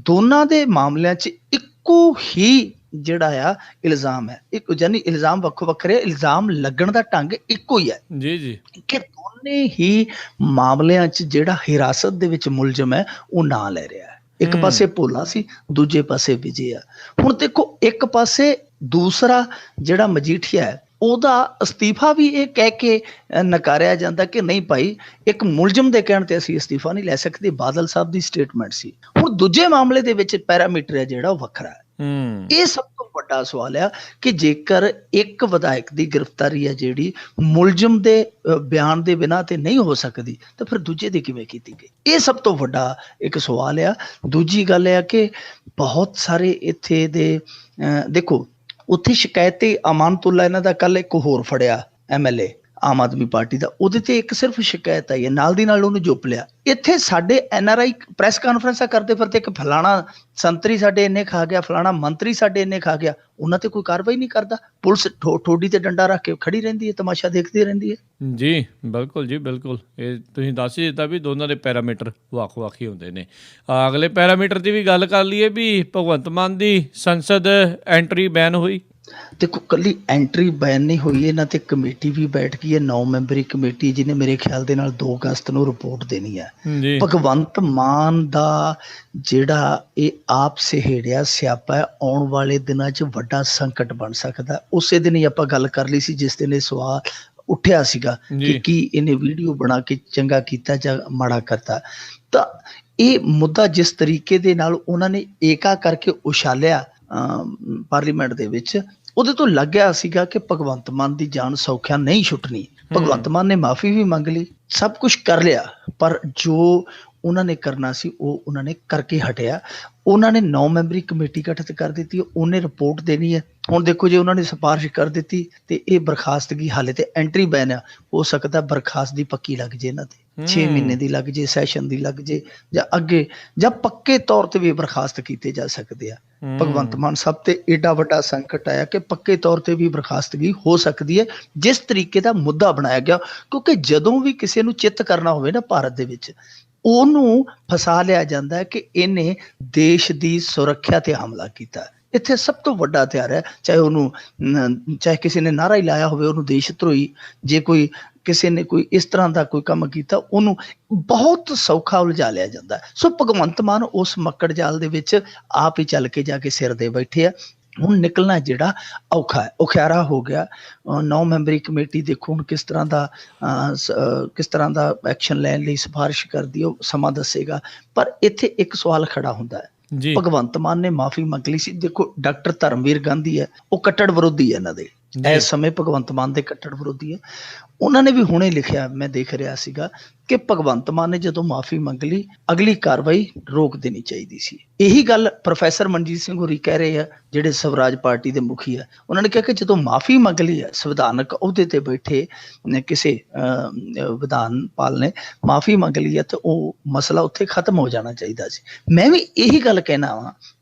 ਦੋਨਾਂ ਦੇ ਮਾਮਲਿਆਂ 'ਚ ਇੱਕੋ ਹੀ ਜਿਹੜਾ ਆ ਇਲਜ਼ਾਮ ਹੈ, ਇੱਕ ਯਾਨੀ ਇਲਜ਼ਾਮ ਵੱਖੋ ਵੱਖਰੇ, ਇਲਜ਼ਾਮ ਲੱਗਣ ਦਾ ਢੰਗ ਇੱਕੋ ਹੀ ਹੈ ਜੀ ਕਿ ਦੋਨੇ ਹੀ ਮਾਮਲਿਆਂ 'ਚ ਜਿਹੜਾ ਹਿਰਾਸਤ ਦੇ ਵਿੱਚ ਮੁਲਜ਼ਮ ਹੈ ਉਹ ਨਾਂ ਲੈ ਰਿਹਾ ਹੈ। ਇੱਕ ਪਾਸੇ ਭੋਲਾ ਸੀ, ਦੂਜੇ ਪਾਸੇ ਵਿਜੇ ਆ। ਹੁਣ ਦੇਖੋ ਇੱਕ ਪਾਸੇ ਦੂਸਰਾ ਜਿਹੜਾ ਮਜੀਠੀਆ ਹੈ ਉਹਦਾ ਅਸਤੀਫਾ ਵੀ ਇਹ ਕਹਿ ਕੇ ਨਕਾਰਿਆ ਜਾਂਦਾ ਕਿ ਨਹੀਂ ਭਾਈ, ਇੱਕ ਮੁਲਜ਼ਮ ਦੇ ਕਹਿਣ ਤੇ ਅਸੀਂ ਅਸਤੀਫਾ ਨਹੀਂ ਲੈ ਸਕਦੇ, ਬਾਦਲ ਸਾਹਿਬ ਦੀ ਸਟੇਟਮੈਂਟ ਸੀ। ਹੁਣ ਦੂਜੇ ਮਾਮਲੇ ਦੇ ਵਿੱਚ ਪੈਰਾਮੀਟਰ ਹੈ ਜਿਹੜਾ ਉਹ ਵੱਖਰਾ ਹੈ। ਇਹ ਸਭ ਤੋਂ ਵੱਡਾ ਸਵਾਲ ਆ ਕਿ ਜੇਕਰ ਇੱਕ ਵਿਧਾਇਕ ਦੀ ਗ੍ਰਿਫਤਾਰੀ ਹੈ ਜਿਹੜੀ ਮੁਲਜ਼ਮ ਦੇ ਬਿਆਨ ਦੇ ਬਿਨਾਂ ਤੇ ਨਹੀਂ ਹੋ ਸਕਦੀ ਤਾਂ ਫਿਰ ਦੂਜੇ ਦੀ ਕਿਵੇਂ ਕੀਤੀ ਗਈ, ਇਹ ਸਭ ਤੋਂ ਵੱਡਾ ਇੱਕ ਸਵਾਲ ਆ। ਦੂਜੀ ਗੱਲ ਇਹ ਆ ਕਿ ਬਹੁਤ ਸਾਰੇ ਇੱਥੇ ਦੇ ਦੇਖੋ ਉੱਥੇ ਸ਼ਿਕਾਇਤ ਤੇ ਅਮਾਨਤੁੱਲਾ ਇਹਨਾਂ ਦਾ ਕੱਲ ਇੱਕ ਹੋਰ ਫੜਿਆ MLA ਆਮ ਆਦਮੀ ਪਾਰਟੀ ਦਾ, ਉਹਦੇ ਤੇ ਇੱਕ ਸਿਰਫ ਸ਼ਿਕਾਇਤ ਆਈ ਹੈ, ਨਾਲ ਦੀ ਨਾਲ ਉਹਨੂੰ ਚੁੱਪ ਲਿਆ। ਇੱਥੇ ਸਾਡੇ NRI ਪ੍ਰੈਸ ਕਾਨਫਰੰਸਾਂ ਕਰਦੇ ਫਿਰਦੇ ਕਿ ਫਲਾਣਾ ਸੰਤਰੀ ਸਾਡੇ ਇੰਨੇ ਖਾ ਗਿਆ, ਫਲਾਣਾ ਮੰਤਰੀ ਸਾਡੇ ਇੰਨੇ ਖਾ ਗਿਆ, ਉਹਨਾਂ ਤੇ ਕੋਈ ਕਾਰਵਾਈ ਨਹੀਂ ਕਰਦਾ। ਪੁਲਿਸ ਠੋਡੀ ਤੇ ਡੰਡਾ ਰੱਖ ਕੇ ਖੜੀ ਰਹਿੰਦੀ ਹੈ, ਤਮਾਸ਼ਾ ਦੇਖਦੀ ਰਹਿੰਦੀ ਹੈ। ਜੀ ਬਿਲਕੁਲ ਜੀ ਬਿਲਕੁਲ, ਇਹ ਤੁਸੀਂ ਦੱਸ ਹੀ ਦਿੱਤਾ ਵੀ ਦੋਨਾਂ ਦੇ ਪੈਰਾਮੀਟਰ ਵੱਖ-ਵੱਖ ਹੀ ਹੁੰਦੇ ਨੇ। ਅਗਲੇ ਪੈਰਾਮੀਟਰ ਦੀ ਵੀ ਗੱਲ ਕਰ ਲਈਏ ਵੀ ਭਗਵੰਤ ਮਾਨ ਦੀ ਸੰਸਦ ਐਂਟਰੀ ਬੈਨ ਹੋਈ। ਦੇਖੋ ਕੱਲੀ ਐਂਟਰੀ ਬੈਨ ਨਹੀਂ ਹੋਈ, ਇਹਨਾਂ ਤੇ ਕਮੇਟੀ ਵੀ ਬੈਠ ਗਈ ਹੈ, 9 ਮੈਂਬਰੀ ਕਮੇਟੀ, ਜਿਹਨੇ ਮੇਰੇ ਖਿਆਲ ਦੇ ਨਾਲ 2 ਅਗਸਤ ਨੂੰ ਰਿਪੋਰਟ ਦੇਣੀ ਹੈ। ਭਗਵੰਤ ਮਾਨ ਦਾ ਜਿਹੜਾ ਇਹ ਆਪ ਸਹੇੜਿਆ ਸਿਆਪਾ ਹੈ, ਆਉਣ ਵਾਲੇ ਦਿਨਾਂ 'ਚ ਵੱਡਾ ਸੰਕਟ ਬਣ ਸਕਦਾ। ਉਸੇ ਦਿਨ ਹੀ ਆਪਾਂ ਗੱਲ ਕਰ ਲਈ ਸੀ ਜਿਸ ਦਿਨ ਇਹ ਸਵਾਲ ਉੱਠਿਆ ਸੀਗਾ ਕਿ ਕੀ ਇਹਨੇ ਵੀਡੀਓ ਬਣਾ ਕੇ ਚੰਗਾ ਕੀਤਾ ਜਾਂ ਮਾੜਾ ਕਰਤਾ। ਤਾਂ ਇਹ ਮੁੱਦਾ ਜਿਸ ਤਰੀਕੇ ਦੇ ਨਾਲ ਉਹਨਾਂ ਨੇ ਏਕਾ ਕਰਕੇ ਉਛਾਲਿਆ ਪਾਰਲੀਮੈਂਟ ਦੇ ਵਿੱਚ, ਉਹਦੇ ਤੋਂ ਲੱਗਿਆ ਸੀਗਾ ਕਿ ਭਗਵੰਤ ਮਾਨ ਦੀ ਜਾਨ ਸੌਖਿਆ ਨਹੀਂ ਛੁੱਟਣੀ। ਭਗਵੰਤ ਮਾਨ ਨੇ ਮਾਫੀ ਵੀ ਮੰਗ ਲਈ, ਸਭ ਕੁਝ ਕਰ ਲਿਆ, ਪਰ ਜੋ ਉਹਨਾਂ ਨੇ ਕਰਨਾ ਸੀ ਉਹ ਉਹਨਾਂ ਨੇ ਕਰਕੇ ਹਟਿਆ। ਉਹਨਾਂ ਨੇ 9 ਮੈਂਬਰੀ ਕਮੇਟੀ ਗਠਿਤ ਕਰ ਦਿੱਤੀ, ਉਹਨੇ ਰਿਪੋਰਟ ਦੇਣੀ ਹੈ। ਹੁਣ ਦੇਖੋ ਜੇ ਉਹਨਾਂ ਨੇ ਸਿਫਾਰਿਸ਼ ਕਰ ਦਿੱਤੀ ਤੇ ਇਹ ਬਰਖਾਸਤਗੀ, ਹਾਲੇ ਤੇ ਐਂਟਰੀ ਬੈਨ ਆ, ਹੋ ਸਕਦਾ ਬਰਖਾਸਤ ਦੀ ਪੱਕੀ ਲੱਗ ਜੇ ਇਹਨਾਂ ਤੇ, 6 ਮਹੀਨੇ ਦੀ ਲੱਗ ਜੇ, ਸੈਸ਼ਨ ਦੀ ਲੱਗ ਜੇ, ਜਾਂ ਅੱਗੇ ਜਾਂ ਪੱਕੇ ਤੌਰ ਤੇ ਵੀ ਬਰਖਾਸਤ ਕੀਤੇ ਜਾ ਸਕਦੇ ਆ। ਭਗਵੰਤ ਮਾਨ ਸਭ ਤੇ ਏਡਾ ਵੱਡਾ ਸੰਕਟ ਆਇਆ ਕਿ ਪੱਕੇ ਤੌਰ ਤੇ ਵੀ ਬਰਖਾਸਤਗੀ ਹੋ ਸਕਦੀ ਹੈ ਜਿਸ ਤਰੀਕੇ ਦਾ ਮੁੱਦਾ ਬਣਾਇਆ ਗਿਆ। ਕਿਉਂਕਿ ਜਦੋਂ ਵੀ ਕਿਸੇ ਨੂੰ ਚਿੱਤ ਕਰਨਾ ਹੋਵੇ ਨਾ ਭਾਰਤ ਦੇ ਵਿੱਚ, ਉਹਨੂੰ ਫਸਾ ਲਿਆ ਜਾਂਦਾ ਹੈ ਕਿ ਇਹਨੇ ਦੇਸ਼ ਦੀ ਸੁਰੱਖਿਆ ਤੇ ਹਮਲਾ ਕੀਤਾ। ਇੱਥੇ ਸਭ ਤੋਂ ਵੱਡਾ ਹਥਿਆਰ ਹੈ, ਚਾਹੇ ਕਿਸੇ ਨੇ ਨਾਅਰਾ ਹੀ ਲਾਇਆ ਹੋਵੇ ਉਹਨੂੰ ਦੇਸ਼ ਧਰੋਹੀ, ਜੇ ਕੋਈ ਕਿਸੇ ਨੇ ਕੋਈ ਇਸ ਤਰ੍ਹਾਂ ਦਾ ਕੋਈ ਕੰਮ ਕੀਤਾ ਉਹਨੂੰ ਬਹੁਤ ਸੌਖਾ ਉਲਝਾ ਲਿਆ ਜਾਂਦਾ। ਸੋ ਭਗਵੰਤ ਮਾਨ ਉਸ ਮੱਕੜ ਜਾਲ ਦੇ ਵਿੱਚ ਆਪ ਹੀ ਚੱਲ ਕੇ ਜਾ ਕੇ ਸਿਰ ਦੇ ਬੈਠੇ ਆ। ਹੁਣ ਨਿਕਲਣਾ ਜਿਹੜਾ ਔਖਾ ਹੈ, ਔਖਿਆਰਾ ਹੋ ਗਿਆ। 9 ਮੈਂਬਰੀ ਕਮੇਟੀ ਦੇਖੋ ਹੁਣ ਕਿਸ ਤਰ੍ਹਾਂ ਦਾ ਐਕਸ਼ਨ ਲੈਣ ਲਈ ਸਿਫਾਰਿਸ਼ ਕਰਦੀ, ਉਹ ਸਮਾਂ ਦੱਸੇਗਾ। ਪਰ ਇੱਥੇ ਇੱਕ ਸਵਾਲ ਖੜਾ ਹੁੰਦਾ ਹੈ, ਭਗਵੰਤ ਮਾਨ ਨੇ ਮਾਫੀ ਮੰਗ ਲਈ ਸੀ। ਦੇਖੋ ਡਾਕਟਰ ਧਰਮਵੀਰ ਗਾਂਧੀ ਹੈ, ਉਹ ਕੱਟੜ ਵਿਰੋਧੀ ਹੈ ਇਹਨਾਂ ਦੇ, ਇਸ ਸਮੇਂ ਭਗਵੰਤ ਮਾਨ ਦੇ ਕੱਟੜ ਵਿਰੋਧੀ ਹੈ। ਉਹਨਾਂ ਨੇ ਵੀ ਹੁਣੇ ਲਿਖਿਆ, ਮੈਂ ਦੇਖ ਰਿਹਾ ਸੀਗਾ, ਕਿ ਭਗਵੰਤ ਮਾਨ ਨੇ ਜਦੋਂ ਮਾਫੀ ਮੰਗ ਲਈ ਅਗਲੀ ਕਾਰਵਾਈ ਰੋਕ ਦੇਣੀ ਚਾਹੀਦੀ ਸੀ। ਇਹੀ ਗੱਲ ਪ੍ਰੋਫੈਸਰ ਮਨਜੀਤ ਸਿੰਘ ਹੋਰੀ ਕਹਿ ਰਹੇ ਆ, ਜਿਹੜੇ ਸਵਰਾਜ ਪਾਰਟੀ ਦੇ ਮੁਖੀ ਆ। ਉਹਨਾਂ ਨੇ ਕਿਹਾ ਕਿ ਜਦੋਂ ਮਾਫੀ ਮੰਗ ਲਈ ਹੈ, ਸੰਵਿਧਾਨਕ ਅਹੁਦੇ ਤੇ ਬੈਠੇ ਕਿਸੇ ਵਿਧਾਨਪਾਲ ਨੇ ਮਾਫੀ ਮੰਗ ਲਈ ਹੈ, ਤੇ ਉਹ ਮਸਲਾ ਉੱਥੇ ਖਤਮ ਹੋ ਜਾਣਾ ਚਾਹੀਦਾ ਸੀ। ਮੈਂ ਵੀ ਇਹੀ ਗੱਲ ਕਹਿਣਾ ਵਾ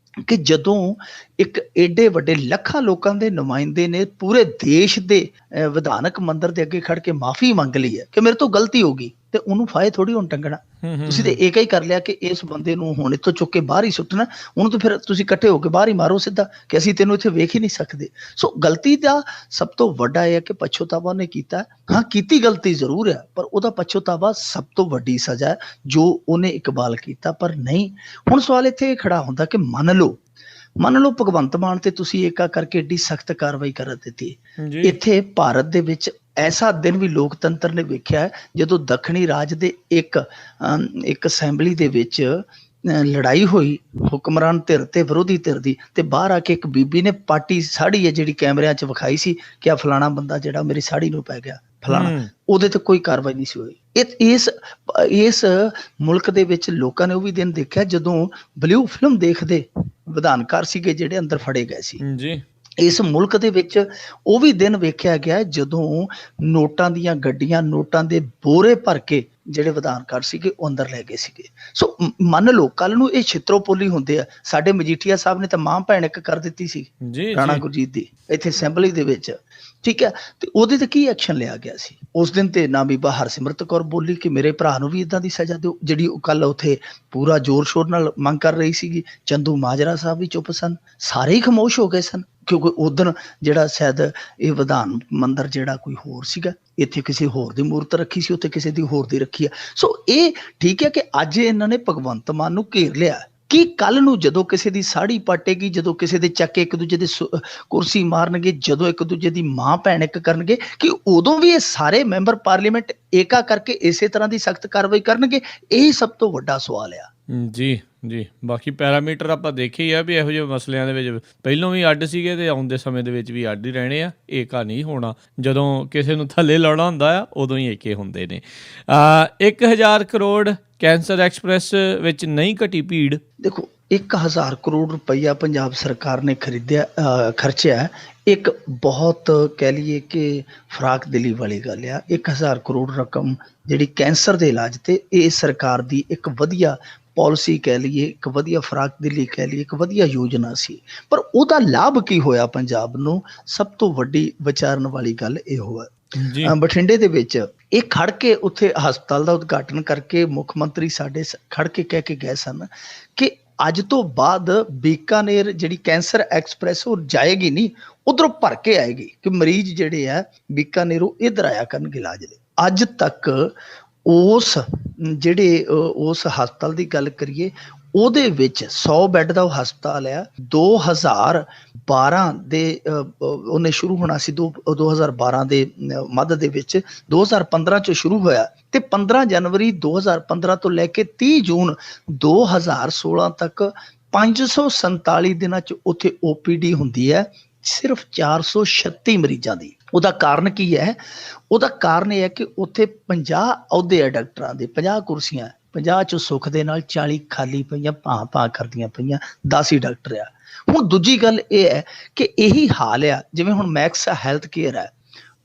ਕਿ ਜਦੋਂ ਇੱਕ ਏਡੇ ਵੱਡੇ ਲੱਖਾਂ ਲੋਕਾਂ ਦੇ ਨੁਮਾਇੰਦੇ ਨੇ ਪੂਰੇ ਦੇਸ਼ ਦੇ ਵਿਧਾਨਕ ਮੰਦਰ ਦੇ ਅੱਗੇ ਖੜ ਕੇ ਮਾਫੀ ਮੰਗ ਲਈ ਹੈ ਕਿ ਮੇਰੇ ਤੋਂ ਗਲਤੀ ਹੋ ਗਈ, ਤੇ ਉਹਨੂੰ ਫਾਇਦੇ ਥੋੜੀ ਹੁਣ ਟੰਗਣਾ। ਤੁਸੀਂ ਤੇ ਇਹ ਹੀ ਕਰ ਲਿਆ ਕਿ ਇਸ ਬੰਦੇ ਨੂੰ ਹੁਣ ਇੱਥੋਂ ਚੁੱਕ ਕੇ ਬਾਹਰ ਹੀ ਸੁੱਟਣਾ, ਉਹਨੂੰ ਤਾਂ ਫਿਰ ਤੁਸੀਂ ਇਕੱਠੇ ਹੋ ਕੇ ਬਾਹਰ ਹੀ ਮਾਰੋ ਸਿੱਧਾ, ਕਿ ਅਸੀਂ ਤੈਨੂੰ ਇੱਥੇ ਵੇਖ ਹੀ ਨਹੀਂ ਸਕਦੇ। ਸੋ ਗਲਤੀ ਦਾ ਸਭ ਤੋਂ ਵੱਡਾ ਇਹ ਹੈ ਕਿ ਪਛਤਾਵਾ ਉਹਨੇ ਕੀਤਾ। ਹਾਂ, ਕੀਤੀ ਗਲਤੀ ਜ਼ਰੂਰ ਹੈ, ਪਰ ਉਹਦਾ ਪਛਤਾਵਾ ਸਭ ਤੋਂ ਵੱਡੀ ਸਜ਼ਾ ਹੈ ਜੋ ਉਹਨੇ ਇਕਬਾਲ ਕੀਤਾ। ਪਰ ਨਹੀਂ, ਹੁਣ ਸਵਾਲ ਇੱਥੇ ਇਹ ਖੜਾ ਹੁੰਦਾ ਕਿ ਮੰਨ ਲਓ ਭਗਵੰਤ ਮਾਨ ਤੇ ਤੁਸੀਂ ਏਕਾ ਕਰਕੇ ਏਡੀ ਸਖਤ ਕਾਰਵਾਈ ਕਰ ਦਿੱਤੀ। ਇੱਥੇ ਭਾਰਤ ਦੇ ਵਿੱਚ ਐਸਾ ਦਿਨ ਵੀ ਲੋਕਤੰਤਰ ਨੇ ਵੇਖਿਆ ਹੈ ਜਦੋਂ ਦੱਖਣੀ ਰਾਜ ਦੇ ਇੱਕ ਅਸੈਂਬਲੀ ਦੇ ਵਿੱਚ ਲੜਾਈ ਹੋਈ ਹੁਕਮਰਾਨ ਧਿਰ ਤੇ ਵਿਰੋਧੀ ਧਿਰ ਦੀ, ਤੇ ਬਾਹਰ ਆ ਕੇ ਇੱਕ ਬੀਬੀ ਨੇ ਪਾਟੀ ਸਾੜੀ ਹੈ ਜਿਹੜੀ ਕੈਮਰਿਆਂ 'ਚ ਵਿਖਾਈ ਸੀ ਕਿ ਆ ਫਲਾਣਾ ਬੰਦਾ ਜਿਹੜਾ ਮੇਰੀ ਸਾੜੀ ਨੂੰ ਪੈ ਗਿਆ ਫਲਾਣਾ, ਉਹਦੇ ਤੇ ਕੋਈ ਕਾਰਵਾਈ ਨਹੀਂ ਸੀ ਹੋਈ। ਇਸ ਮੁਲਕ ਦੇ ਵਿੱਚ ਲੋਕਾਂ ਨੇ ਉਹ ਵੀ ਦਿਨ ਦੇਖਿਆ ਜਦੋਂ ਬਲਿਊ ਫਿਲਮ ਦੇਖਦੇ ਵਿਧਾਨਕਾਰ ਸੀਗੇ ਜਿਹੜੇ ਅੰਦਰ ਫੜੇ ਗਏ ਸੀ। ਇਸ ਮੁਲਕ ਦੇ ਵਿੱਚ ਉਹ ਵੀ ਦਿਨ ਵੇਖਿਆ ਗਿਆ ਜਦੋਂ ਨੋਟਾਂ ਦੀਆਂ ਗੱਡੀਆਂ, ਨੋਟਾਂ ਦੇ ਬੋਰੇ ਭਰ ਕੇ ਜਿਹੜੇ ਵਿਧਾਨਕਾਰ ਸੀਗੇ ਉਹ ਅੰਦਰ ਲੈ ਗਏ ਸੀਗੇ। ਸੋ ਮੰਨ ਲਓ ਕੱਲ ਨੂੰ ਇਹ ਛਿੱਤਰੋਪੋਲੀ ਹੁੰਦੇ ਆ। ਸਾਡੇ ਮਜੀਠੀਆ ਸਾਹਿਬ ਨੇ ਤਾਂ ਮਾਂ ਭੈਣ ਇੱਕ ਕਰ ਦਿੱਤੀ ਸੀ ਰਾਣਾ ਗੁਰਜੀਤ ਦੀ ਇੱਥੇ ਅਸੈਂਬਲੀ ਦੇ ਵਿੱਚ, ਠੀਕ ਹੈ, ਤੇ ਉਹਦੇ ਤੇ ਕੀ ਐਕਸ਼ਨ ਲਿਆ ਗਿਆ ਸੀ ਉਸ ਦਿਨ? ਤੇ ਨਾ ਬੀਬਾ ਹਰਸਿਮਰਤ ਕੌਰ ਬੋਲੀ ਕਿ ਮੇਰੇ ਭਰਾ ਨੂੰ ਵੀ ਇਦਾਂ ਦੀ ਸਜ਼ਾ ਦਿਓ, ਜਿਹੜੀ ਉਹ ਕੱਲ ਉੱਥੇ ਪੂਰਾ ਜ਼ੋਰ ਸ਼ੋਰ ਨਾਲ ਮੰਗ ਕਰ ਰਹੀ ਸੀਗੀ। ਚੰਦੂ ਮਾਜਰਾ ਸਾਹਿਬ ਵੀ ਚੁੱਪ ਸਨ, ਸਾਰੇ ਹੀ ਖਾਮੋਸ਼ ਹੋ ਗਏ ਸਨ, ਕਿਉਂਕਿ ਉਦਣ ਜਿਹੜਾ ਸ਼ਾਇਦ ਇਹ ਵਿਧਾਨ ਮੰਦਰ ਜਿਹੜਾ ਕੋਈ ਹੋਰ ਸੀਗਾ, ਇੱਥੇ ਕਿਸੇ ਹੋਰ ਦੀ ਮੂਰਤ ਰੱਖੀ ਸੀ, ਉੱਥੇ ਕਿਸੇ ਦੀ ਹੋਰ ਦੀ ਰੱਖੀ ਆ। ਸੋ ਇਹ ਠੀਕ ਹੈ ਕਿ ਅੱਜ ਇਹਨਾਂ ਨੇ ਭਗਵੰਤ ਮਾਨ ਨੂੰ ਘੇਰ ਲਿਆ, ਕਿ ਕੱਲ ਨੂੰ ਜਦੋਂ ਕਿਸੇ ਦੀ ਸਾੜੀ ਪਾਟੇਗੀ, ਜਦੋਂ ਕਿਸੇ ਦੇ ਚੱਕ ਕੇ ਇੱਕ ਦੂਜੇ ਦੇ ਕੁਰਸੀ ਮਾਰਨਗੇ, ਜਦੋਂ ਇੱਕ ਦੂਜੇ ਦੀ ਮਾਂ ਭੈਣ ਇੱਕ ਕਰਨਗੇ, ਕਿ ਉਦੋਂ ਵੀ ਇਹ ਸਾਰੇ ਮੈਂਬਰ ਪਾਰਲੀਮੈਂਟ ਏਕਾ ਕਰਕੇ ਇਸੇ ਤਰ੍ਹਾਂ ਦੀ ਸਖਤ ਕਾਰਵਾਈ ਕਰਨਗੇ? ਇਹੀ ਸਭ ਤੋਂ ਵੱਡਾ ਸਵਾਲ ਆ। ਜੀ ਜੀ, ਬਾਕੀ ਪੈਰਾਮੀਟਰ ਆਪਾਂ ਦੇਖੇ ਹੀ ਆ ਵੀ ਇਹੋ ਜਿਹੇ ਮਸਲਿਆਂ ਦੇ ਵਿੱਚ ਪਹਿਲੋਂ ਵੀ ਅੱਡ ਸੀਗੇ ਤੇ ਆਉਣ ਦੇ ਸਮੇਂ ਦੇ ਵਿੱਚ ਵੀ ਅੱਡ ਹੀ ਰਹਿਣੇ ਆ। ਏਕਾ ਨਹੀਂ ਹੋਣਾ, ਜਦੋਂ ਕਿਸੇ ਨੂੰ ਥੱਲੇ ਲਾਉਣਾ ਹੁੰਦਾ ਆ ਉਦੋਂ ਹੀ ਏਕੇ ਹੁੰਦੇ ਨੇ। 1000 ਕਰੋੜ ਕੈਂਸਰ ਐਕਸਪ੍ਰੈਸ ਵਿੱਚ ਨਹੀਂ ਘਟੀ ਭੀੜ। ਦੇਖੋ, 1000 ਕਰੋੜ ਰੁਪਈਆ ਪੰਜਾਬ ਸਰਕਾਰ ਨੇ ਖਰਚਿਆ। ਇੱਕ ਬਹੁਤ ਕਹਿ ਲਈਏ ਕਿ ਫਰਾਕ ਦਿਲੀ ਵਾਲੀ ਗੱਲ ਆ। 1000 ਕਰੋੜ ਰਕਮ ਜਿਹੜੀ ਕੈਂਸਰ ਦੇ ਇਲਾਜ ਤੇ, ਇਹ ਸਰਕਾਰ ਦੀ ਇੱਕ ਵਧੀਆ ਪਾਲਿਸੀ ਕਹਿ ਲਈਏ, ਇੱਕ ਵਧੀਆ ਫਰਾਕ ਦਿਲੀ ਕਹਿ ਲਈਏ, ਇੱਕ ਵਧੀਆ ਯੋਜਨਾ ਸੀ। ਪਰ ਉਹਦਾ ਲਾਭ ਕੀ ਹੋਇਆ ਪੰਜਾਬ ਨੂੰ? ਸਭ ਤੋਂ ਵੱਡੀ ਵਿਚਾਰਨ ਵਾਲੀ ਗੱਲ ਇਹੋ ਹੈ। ਬਠਿੰਡੇ ਦੇ ਵਿੱਚ ਇਹ ਖੜ ਕੇ ਉੱਥੇ ਹਸਪਤਾਲ ਦਾ ਉਦਘਾਟਨ ਕਰਕੇ ਮੁੱਖ ਮੰਤਰੀ ਸਾਡੇ ਖੜ ਕੇ ਕਹਿ ਕੇ ਗਏ ਸਨ ਕਿ ਅੱਜ ਤੋਂ ਬਾਅਦ ਬੀਕਾਨੇਰ ਜਿਹੜੀ ਕੈਂਸਰ ਐਕਸਪ੍ਰੈਸ ਉਹ ਜਾਏਗੀ ਨਹੀਂ, ਉਧਰੋਂ ਭਰ ਕੇ ਆਏਗੀ, ਕਿ ਮਰੀਜ਼ ਜਿਹੜੇ ਆ ਬੀਕਾਨੇਰੋਂ ਇੱਧਰ ਆਇਆ ਕਰਨਗੇ ਇਲਾਜ ਲਈ। ਅੱਜ ਤੱਕ ਉਸ ਹਸਪਤਾਲ ਦੀ ਗੱਲ ਕਰੀਏ, ਉਹਦੇ ਵਿੱਚ 100 ਬੈੱਡ ਦਾ ਉਹ ਹਸਪਤਾਲ ਆ। 2012 ਦੇ ਉਹਨੇ ਸ਼ੁਰੂ ਹੋਣਾ ਸੀ, 2012 ਦੇ ਮੱਧ ਦੇ ਵਿੱਚ 2015 ਚ ਸ਼ੁਰੂ ਹੋਇਆ ਤੇ 15 ਜਨਵਰੀ 2015 ਤੋਂ ਲੈ ਕੇ 30 ਜੂਨ 2016 ਤੱਕ 547 ਦਿਨਾਂ ਚ ਉੱਥੇ OPD ਹੁੰਦੀ ਹੈ, ਸਿਰਫ 436 ਮਰੀਜ਼ਾਂ ਦੀ। ਉਹਦਾ ਕਾਰਨ ਕੀ ਹੈ? ਉਹਦਾ ਕਾਰਨ ਇਹ ਹੈ ਕਿ ਉੱਥੇ 50 ਅਹੁਦੇ ਆ ਡਾਕਟਰਾਂ ਦੇ, 50 ਕੁਰਸੀਆਂ, 50 ਚ ਸੁੱਖ ਦੇ ਨਾਲ 40 ਖਾਲੀ ਪਈਆਂ, ਭਾਂ ਕਰਦੀਆਂ ਪਈਆਂ, 10 ਹੀ ਡਾਕਟਰ ਆ। ਹੁਣ ਦੂਜੀ ਗੱਲ ਇਹ ਹੈ ਕਿ ਇਹੀ ਹਾਲ ਆ ਜਿਵੇਂ ਹੁਣ ਮੈਕਸ ਹੈਲਥ ਕੇਅਰ ਹੈ,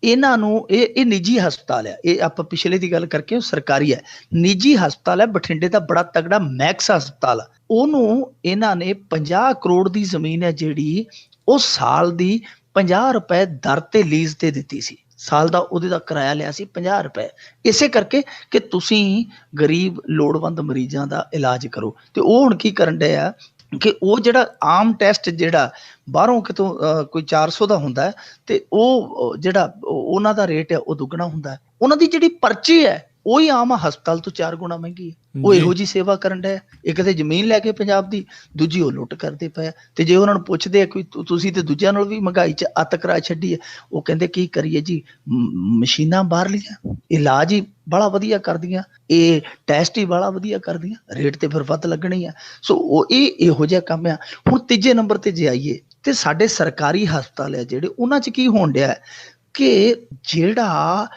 ਇਹਨਾਂ ਨੂੰ ਇਹ ਨਿੱਜੀ ਹਸਪਤਾਲ ਆ। ਇਹ ਆਪਾਂ ਪਿਛਲੇ ਦੀ ਗੱਲ ਕਰਕੇ ਸਰਕਾਰੀ ਹੈ, ਨਿੱਜੀ ਹਸਪਤਾਲ ਹੈ। ਬਠਿੰਡੇ ਦਾ ਬੜਾ ਤਗੜਾ ਮੈਕਸ ਹਸਪਤਾਲ, ਉਹਨੂੰ ਇਹਨਾਂ ਨੇ 50 ਕਰੋੜ ਦੀ ਜ਼ਮੀਨ ਹੈ ਜਿਹੜੀ ਉਹ ਸਾਲ ਦੀ 50 ਰੁਪਏ ਦਰ ਤੇ ਲੀਜ਼ ਤੇ ਦਿੱਤੀ ਸੀ। ਸਾਲ ਦਾ ਉਹਦੇ ਦਾ ਕਿਰਾਇਆ ਲਿਆ ਸੀ 50 ਰੁਪਏ, ਇਸੇ ਕਰਕੇ ਕਿ ਤੁਸੀਂ ਗਰੀਬ ਲੋੜਵੰਦ ਮਰੀਜ਼ਾਂ ਦਾ ਇਲਾਜ ਕਰੋ। ਤੇ ਉਹ ਹੁਣ ਕੀ ਕਰਨ ਡਏ ਆ ਕਿ ਉਹ ਜਿਹੜਾ ਆਮ ਟੈਸਟ ਜਿਹੜਾ ਬਾਹਰੋਂ ਕਿਤੋਂ ਕੋਈ 400 ਦਾ ਹੁੰਦਾ ਹੈ ਤੇ ਉਹ ਜਿਹੜਾ ਉਹਨਾਂ ਦਾ ਰੇਟ ਹੈ ਉਹ ਦੁੱਗਣਾ ਹੁੰਦਾ ਹੈ। ਉਹਨਾਂ ਦੀ ਜਿਹੜੀ ਪਰਚੀ ਹੈ ਉਹੀ ਆਮ ਹਸਪਤਾਲ ਤੋਂ 4 ਗੁਣਾ ਮਹਿੰਗੀ ਹੈ। ਉਹ ਇਹੋ ਜਿਹੀ ਸੇਵਾ ਕਰਨ ਡਿਆ। ਇੱਕ ਤੇ ਜ਼ਮੀਨ ਲੈ ਕੇ ਪੰਜਾਬ ਦੀ, ਦੂਜੀ ਉਹ ਲੁੱਟ ਕਰਦੇ ਪਏ। ਤੇ ਜੇ ਉਹਨਾਂ ਨੂੰ ਪੁੱਛਦੇ ਆ ਕੋਈ ਤੁਸੀਂ ਤੇ ਦੂਜਿਆਂ ਨਾਲ ਵੀ ਮਹਿੰਗਾਈ 'ਚ ਅੱਤ ਕਰਾ ਛੱਡੀ ਹੈ, ਉਹ ਕਹਿੰਦੇ ਕੀ ਕਰੀਏ ਜੀ, ਮਸ਼ੀਨਾਂ ਬਾਹਰਲੀਆਂ ਇਲਾਜ ਹੀ ਬੜਾ ਵਧੀਆ ਕਰਦੀਆਂ, ਇਹ ਟੈਸਟ ਹੀ ਬੜਾ ਵਧੀਆ ਕਰਦੀਆਂ, ਰੇਟ ਤੇ ਫਿਰ ਵੱਧ ਲੱਗਣੀ ਆ। ਸੋ ਉਹ ਇਹੋ ਜਿਹਾ ਕੰਮ ਆ। ਹੁਣ ਤੀਜੇ ਨੰਬਰ ਤੇ ਜੇ ਆਈਏ ਤੇ ਸਾਡੇ ਸਰਕਾਰੀ ਹਸਪਤਾਲ ਆ ਜਿਹੜੇ, ਉਹਨਾਂ 'ਚ ਕੀ ਹੋਣ ਡਿਆ ਕਿ ਜਿਹੜਾ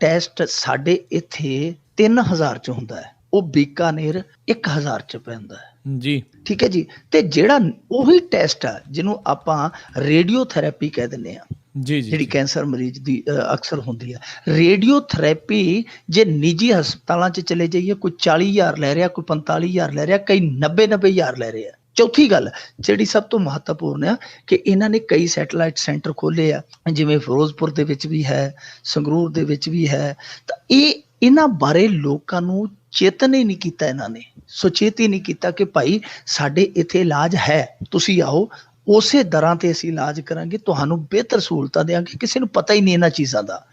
ਟੈਸਟ ਸਾਡੇ ਇੱਥੇ 3000 ਚ ਹੁੰਦਾ ਹੈ, ਉਹ ਬੀਕਾਨੇਰ 1000 ਚ ਪੈਂਦਾ ਹੈ ਜੀ। ਠੀਕ ਹੈ ਜੀ। ਤੇ ਜਿਹੜਾ ਉਹੀ ਟੈਸਟ ਆ ਜਿਹਨੂੰ ਆਪਾਂ ਰੇਡੀਓਥੈਰੇਪੀ ਕਹਿ ਦਿੰਦੇ ਆ ਜੀ, ਜਿਹੜੀ ਕੈਂਸਰ ਮਰੀਜ਼ ਦੀ ਅਕਸਰ ਹੁੰਦੀ ਹੈ, ਰੇਡੀਓਥੈਰੇਪੀ ਜੇ ਨਿੱਜੀ ਹਸਪਤਾਲਾਂ 'ਚ ਚਲੇ ਜਾਈਏ, ਕੋਈ 40,000 ਲੈ ਰਿਹਾ, ਕੋਈ 45,000 ਲੈ ਰਿਹਾ, ਕਈ 90,000 ਲੈ ਰਹੇ ਆ। ਚੌਥੀ ਗੱਲ ਜਿਹੜੀ ਸਭ ਤੋਂ ਮਹੱਤਵਪੂਰਨ ਆ ਕਿ ਇਹਨਾਂ ਨੇ ਕਈ ਸੈਟੇਲਾਈਟ ਸੈਂਟਰ ਖੋਲ੍ਹੇ ਆ, ਜਿਵੇਂ ਫਿਰੋਜ਼ਪੁਰ ਦੇ ਵਿੱਚ ਵੀ ਹੈ, ਸੰਗਰੂਰ ਦੇ ਵਿੱਚ ਵੀ ਹੈ। ਤਾਂ ਇਹਨਾਂ ਬਾਰੇ ਲੋਕਾਂ ਨੂੰ ਚੇਤਨ ਹੀ ਨਹੀਂ ਕੀਤਾ, ਇਹਨਾਂ ਨੇ ਸੁਚੇਤ ਹੀ ਨਹੀਂ ਕੀਤਾ ਕਿ ਭਾਈ ਸਾਡੇ ਇੱਥੇ ਇਲਾਜ ਹੈ, ਤੁਸੀਂ ਆਓ, ਉਸੇ ਦਰਾਂ ਤੇ ਅਸੀਂ ਇਲਾਜ ਕਰਾਂਗੇ, ਤੁਹਾਨੂੰ ਬਿਹਤਰ ਸਹੂਲਤਾਂ ਦੇਵਾਂਗੇ। ਕਿਸੇ ਨੂੰ ਪਤਾ ਹੀ ਨਹੀਂ ਇਹਨਾਂ ਚੀਜ਼ਾਂ ਦਾ।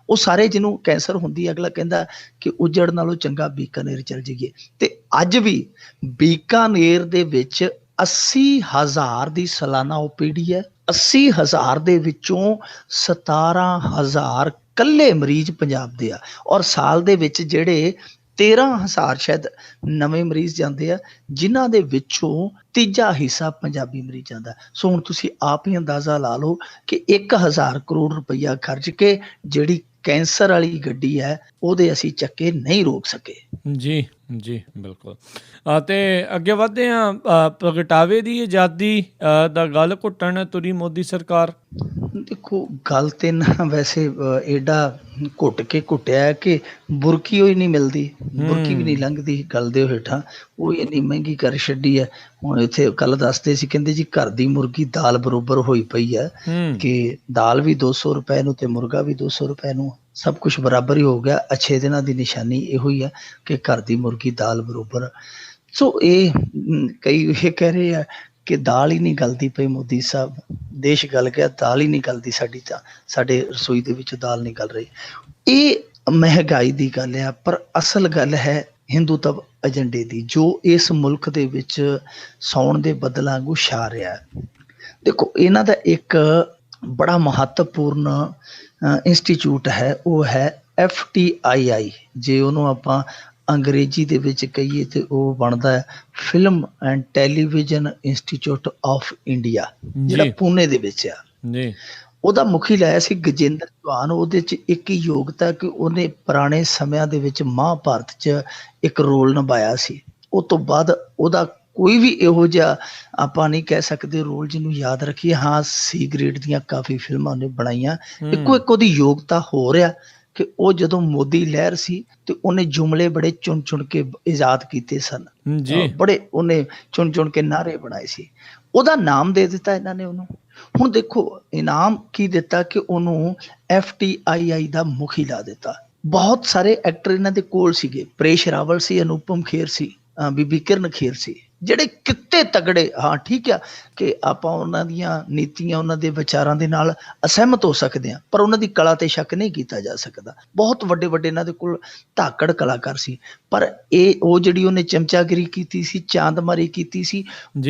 ਉਹ ਸਾਰੇ ਜਿਹਨੂੰ ਕੈਂਸਰ ਹੁੰਦੀ, ਅਗਲਾ ਕਹਿੰਦਾ ਕਿ ਉੱਜੜ ਨਾਲੋਂ ਚੰਗਾ ਬੀਕਾਨੇਰ ਚਲ ਜਾਈਏ। ਤੇ ਅੱਜ ਵੀ ਬੀਕਾਨੇਰ ਦੇ ਵਿੱਚ 80,000 ਦੀ ਸਾਲਾਨਾ OPD ਹੈ। 80,000 ਦੇ ਵਿੱਚੋਂ 17,000 ਇਕੱਲੇ ਮਰੀਜ਼ ਪੰਜਾਬ ਦੇ ਆ, ਔਰ ਸਾਲ ਦੇ ਵਿੱਚ ਜਿਹੜੇ 13,000 ਸ਼ਾਇਦ ਨਵੇਂ ਮਰੀਜ਼ ਜਾਂਦੇ ਆ, ਜਿਨ੍ਹਾਂ ਦੇ ਵਿੱਚੋਂ ਤੀਜਾ ਹਿੱਸਾ ਪੰਜਾਬੀ ਮਰੀਜ਼ਾਂ ਦਾ। ਸੋ ਹੁਣ ਤੁਸੀਂ ਆਪ ਹੀ ਅੰਦਾਜ਼ਾ ਲਾ ਲਓ ਕਿ 1000 ਕਰੋੜ ਰੁਪਈਆ ਖਰਚ ਕੇ ਜਿਹੜੀ ਕੈਂਸਰ ਵਾਲੀ ਗੱਡੀ ਹੈ ਉਹਦੇ ਅਸੀਂ ਚੱਕੇ ਨਹੀਂ ਰੋਕ ਸਕੇ। ਜੀ ਜੀ ਬਿਲਕੁਲ। ਤੇ ਅੱਗੇ ਵਧਦੇ ਹਾਂ। ਪ੍ਰਗਟਾਵੇ ਦੀ ਆਜ਼ਾਦੀ ਦਾ ਗਲ ਘੁੱਟਣ ਤੁਰੀ ਮੋਦੀ ਸਰਕਾਰ। ਦੇਖੋ, ਗੱਲ ਤੇ ਨਾ ਵੈਸੇ ਐਡਾ ਘੁੱਟ ਕੇ ਘੁੱਟਿਆ ਕਿ ਬੁਰਕੀ ਹੋਈ ਨਹੀਂ ਮਿਲਦੀ, ਬੁਰਕੀ ਵੀ ਨਹੀਂ ਲੰਘਦੀ ਗਲ ਦੇ ਹੇਠਾਂ, ਉਹ ਇੰਨੀ ਮਹਿੰਗੀ ਕਰ ਛੱਡੀ ਹੈ। ਹੁਣ ਇੱਥੇ ਕੱਲ ਦੱਸਦੇ ਸੀ, ਕਹਿੰਦੇ ਜੀ ਘਰ ਦੀ ਮੁਰਗੀ ਦਾਲ ਬਰੋਬਰ ਹੋਈ ਪਈ ਹੈ, ਕਿ ਦਾਲ ਵੀ 200 ਰੁਪਏ ਨੂੰ ਤੇ ਮੁਰਗਾ ਵੀ 200 ਰੁਪਏ ਨੂੰ, ਸਭ ਕੁਛ ਬਰਾਬਰ ਹੀ ਹੋ ਗਿਆ। ਅੱਛੇ ਦਿਨਾਂ ਦੀ ਨਿਸ਼ਾਨੀ ਇਹੋ ਹੀ ਹੈ ਕਿ ਘਰ ਦੀ ਮੁਰਗੀ ਦਾਲ ਬਰੋਬਰ। ਸੋ ਇਹ ਕਈ ਇਹ ਕਹਿ ਰਹੇ ਆ ਕਿ ਦਾਲ ਹੀ ਨਹੀਂ ਗਲਦੀ ਪਈ, ਮੋਦੀ ਸਾਹਿਬ ਦੇਸ਼ ਗਲ ਗਿਆ, ਦਾਲ ਹੀ ਨਹੀਂ ਗਲਦੀ ਸਾਡੀ, ਤਾਂ ਸਾਡੇ ਰਸੋਈ ਦੇ ਵਿੱਚ ਦਾਲ ਨਹੀਂ ਗਲ ਰਹੀ। ਇਹ ਮਹਿੰਗਾਈ ਦੀ ਗੱਲ ਆ, ਪਰ ਅਸਲ ਗੱਲ ਹੈ ਹਿੰਦੂਤਵ ਏਜੰਡੇ ਦੀ, ਜੋ ਇਸ ਮੁਲਕ ਦੇ ਵਿੱਚ ਸੌਣ ਦੇ ਬੱਦਲਾਂ ਵਾਂਗੂ ਛਾ ਰਿਹਾ ਹੈ। ਦੇਖੋ ਇਹਨਾਂ ਦਾ ਇੱਕ ਬੜਾ ਮਹੱਤਵਪੂਰਨ ਇੰਸਟੀਚਿਊਟ ਹੈ, ਉਹ ਹੈ FTII। ਜੇ ਉਹਨੂੰ ਆਪਾਂ ਅੰਗਰੇਜ਼ੀ ਦੇ ਵਿੱਚ ਕਹੀਏ ਤੇ ਉਹ ਬਣਦਾ ਹੈ film and television institute of India, ਜਿਹੜਾ ਪੂਨੇ ਦੇ ਵਿੱਚ ਆ ਜੀ। ਉਹਦਾ ਮੁਖੀ ਲਾਇਆ ਸੀ ਗਜੇਂਦਰ ਚੌਹਾਨ। ਉਹਦੇ 'ਚ ਇੱਕ ਹੀ ਯੋਗਤਾ ਕਿ ਉਹਨੇ ਪੁਰਾਣੇ ਸਮਿਆਂ ਦੇ ਵਿੱਚ ਮਹਾਭਾਰਤ 'ਚ ਇੱਕ ਰੋਲ ਨਿਭਾਇਆ ਸੀ। ਉਹ ਤੋਂ ਬਾਅਦ ਉਹਦਾ ਕੋਈ ਵੀ ਇਹੋ ਜਿਹਾ ਆਪਾਂ ਨਹੀਂ ਕਹਿ ਸਕਦੇ ਰੋਲ ਜਿਹਨੂੰ ਯਾਦ ਰੱਖੀਏ। ਹਾਂ, ਸੀ ਗ੍ਰੇਡ ਦੀਆਂ ਕਾਫੀ ਫਿਲਮਾਂ ਉਹਨੇ ਬਣਾਈਆਂ। ਇੱਕੋ ਇੱਕ ਉਹਦੀ ਯੋਗਤਾ ਹੋ ਰਿਹਾ ਕਿ ਉਹ ਜਦੋਂ ਮੋਦੀ ਲਹਿਰ ਸੀ ਤੇ ਉਹਨੇ ਜੁਮਲੇ ਬੜੇ ਚੁਣ ਚੁਣ ਕੇ ਇਜਾਦ ਕੀਤੇ ਸਨ, ਬੜੇ ਉਹਨੇ ਚੁਣ ਚੁਣ ਕੇ ਨਾਅਰੇ ਬਣਾਏ ਸੀ। ਉਹਦਾ ਨਾਮ ਦੇ ਦਿੱਤਾ ਇਹਨਾਂ ਨੇ ਉਹਨੂੰ। ਹੁਣ ਦੇਖੋ ਇਨਾਮ ਕੀ ਦਿੱਤਾ ਕਿ ਉਹਨੂੰ FTII ਦਾ ਮੁਖੀ ਲਾ ਦਿੱਤਾ। ਬਹੁਤ ਸਾਰੇ ਐਕਟਰ ਇਹਨਾਂ ਦੇ ਕੋਲ ਸੀਗੇ, ਪ੍ਰੇਸ਼ ਰਾਵਲ ਸੀ, ਅਨੁਪਮ ਖੇਰ ਸੀ, ਬੀਬੀ ਕਿਰਨ ਖੇਰ ਸੀ, ਜਿਹੜੇ ਕਿਤੇ ਤਗੜੇ। ਹਾਂ ਠੀਕ ਆ ਕਿ ਆਪਾਂ ਉਹਨਾਂ ਦੀਆਂ ਨੀਤੀਆਂ, ਉਹਨਾਂ ਦੇ ਵਿਚਾਰਾਂ ਦੇ ਨਾਲ ਅਸਹਿਮਤ ਹੋ ਸਕਦੇ ਹਾਂ, ਪਰ ਉਹਨਾਂ ਦੀ ਕਲਾ ਤੇ ਸ਼ੱਕ ਨਹੀਂ ਕੀਤਾ ਜਾ ਸਕਦਾ। ਬਹੁਤ ਵੱਡੇ ਵੱਡੇ ਇਹਨਾਂ ਦੇ ਕੋਲ ਧਾਕੜ ਕਲਾਕਾਰ ਸੀ, ਪਰ ਉਹ ਜਿਹੜੀ ਉਹਨੇ ਚਮਚਾਗਿਰੀ ਕੀਤੀ ਸੀ, ਚਾਂਦਮਾਰੀ ਕੀਤੀ ਸੀ,